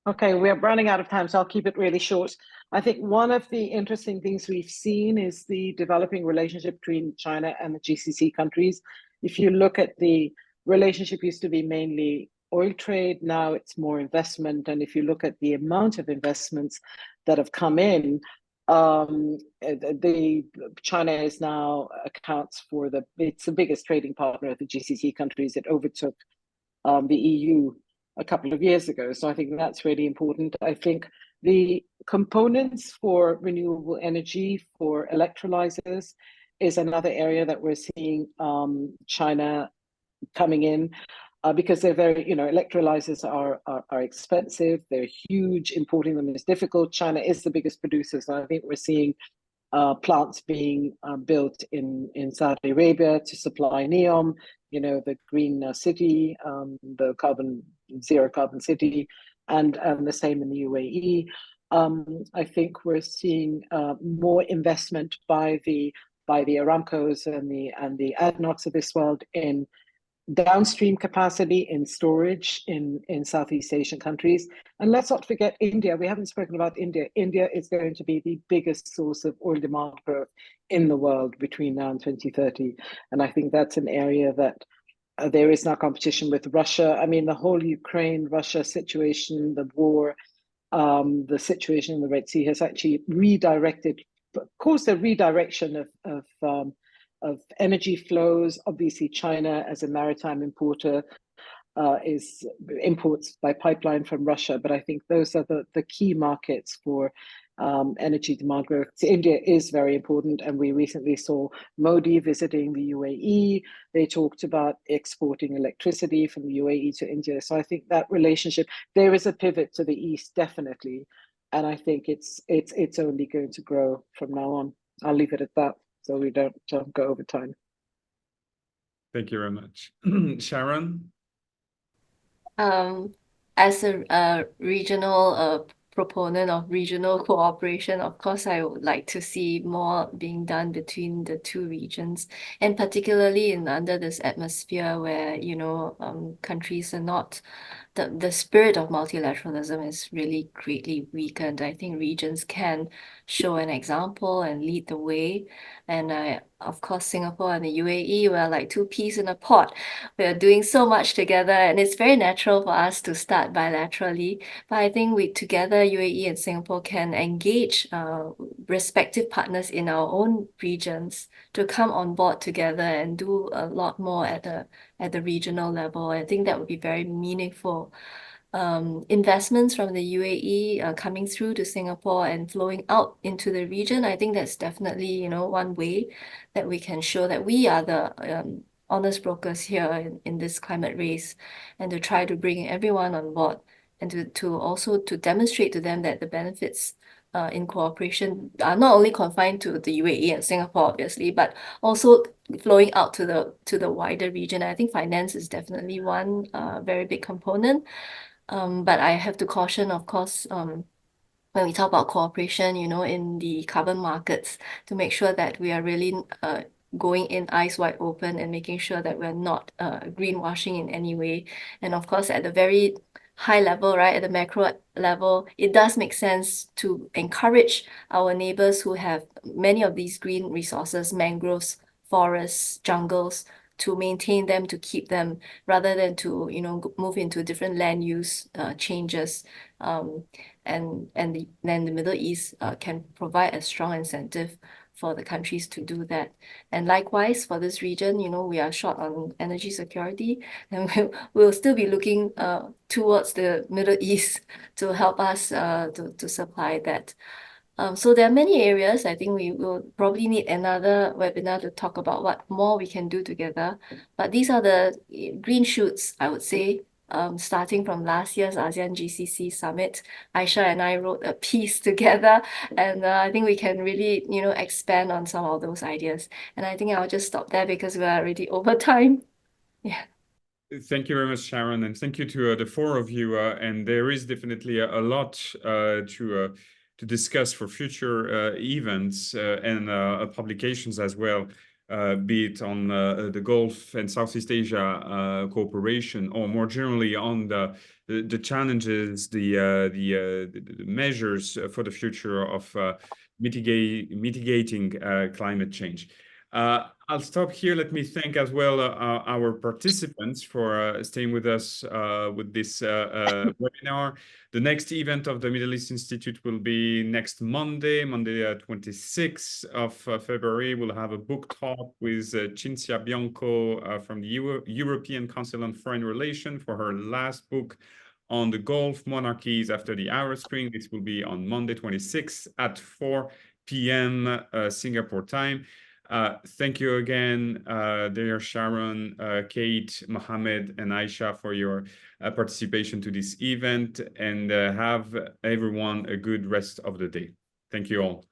Okay, we're running out of time, so I'll keep it really short. I think one of the interesting things we've seen is the developing relationship between China and the GCC countries. If you look at the relationship, used to be mainly oil trade, now it's more investment. And if you look at the amount of investments that have come in, China is now accounts for it's the biggest trading partner of the GCC countries. It overtook the EU a couple of years ago. So I think that's really important. I think the components for renewable energy, for electrolyzers, is another area that we're seeing China coming in, because they're very, electrolyzers are expensive, they're huge, importing them is difficult. China is the biggest producer, so I think we're seeing plants being built in Saudi Arabia to supply NEOM, you know, the green city, the zero carbon city, and the same in the UAE. I think we're seeing more investment by the Aramcos and the ADNOCs of this world in downstream capacity in storage in Southeast Asian countries. And let's not forget India. We haven't spoken about India. India is going to be the biggest source of oil demand growth in the world between now and 2030. And I think that's an area that there is now competition with Russia. I mean, the whole Ukraine-Russia situation, the war, the situation in the Red Sea has actually caused a redirection of energy flows. Obviously, China, as a maritime importer, imports by pipeline from Russia. But I think those are the key markets for energy demand growth. So India is very important, and we recently saw Modi visiting the UAE. They talked about exporting electricity from the UAE to India. So I think that relationship, there is a pivot to the east, definitely, and I think it's only going to grow from now on. I'll leave it at that, so we don't go over time. Thank you very much. Sharon? As a regional proponent of regional cooperation, of course, I would like to see more being done between the two regions, and particularly under this atmosphere where, you know, countries are not, the spirit of multilateralism is really greatly weakened. I think regions can show an example and lead the way. And of course, Singapore and the UAE were like two peas in a pod. We're doing so much together, and it's very natural for us to start bilaterally. But I think we together, UAE and Singapore, can engage respective partners in our own regions to come on board together and do a lot more at the regional level. I think that would be very meaningful. Investments from the UAE coming through to Singapore and flowing out into the region, I think that's definitely, you know, one way that we can show that we are the honest brokers here in this climate race, and to try to bring everyone on board, and to also demonstrate to them that the benefits in cooperation are not only confined to the UAE and Singapore, obviously, but also flowing out to the wider region. I think finance is definitely one very big component. But I have to caution, of course, when we talk about cooperation, you know, in the carbon markets, to make sure that we are really going in eyes wide open and making sure that we're not greenwashing in any way. And of course, at the very high level, right, at the macro level, it does make sense to encourage our neighbors who have many of these green resources, mangroves, forests, jungles, to maintain them, to keep them, rather than to, you know, move into different land use changes. And then the Middle East can provide a strong incentive for the countries to do that. And likewise, for this region, you know, we are short on energy security, and we'll still be looking towards the Middle East to help us to supply that. So there are many areas. I think we will probably need another webinar to talk about what more we can do together. But these are the green shoots, I would say. Starting from last year's ASEAN GCC summit, Aisha and I wrote a piece together, and I think we can really, you know, expand on some of those ideas. And I think I'll just stop there because we are already over time. Yeah. Thank you very much, Sharon, and thank you to the four of you. And there is definitely a lot to discuss for future events and publications as well. Be it on the Gulf and Southeast Asia cooperation, or more generally on the challenges, the measures for the future of mitigating climate change. I'll stop here. Let me thank as well our participants for staying with us with this webinar. The next event of the Middle East Institute will be next Monday, 26th of February. We'll have a book talk with Cinzia Bianco from the European Council on Foreign Relations for her last book on the Gulf monarchies after the Arab Spring. This will be on Monday, 26th at 4 p.m. Singapore time. Thank you again, dear Sharon, Kate, Mohammed, and Aisha for your participation to this event, and have everyone a good rest of the day. Thank you all.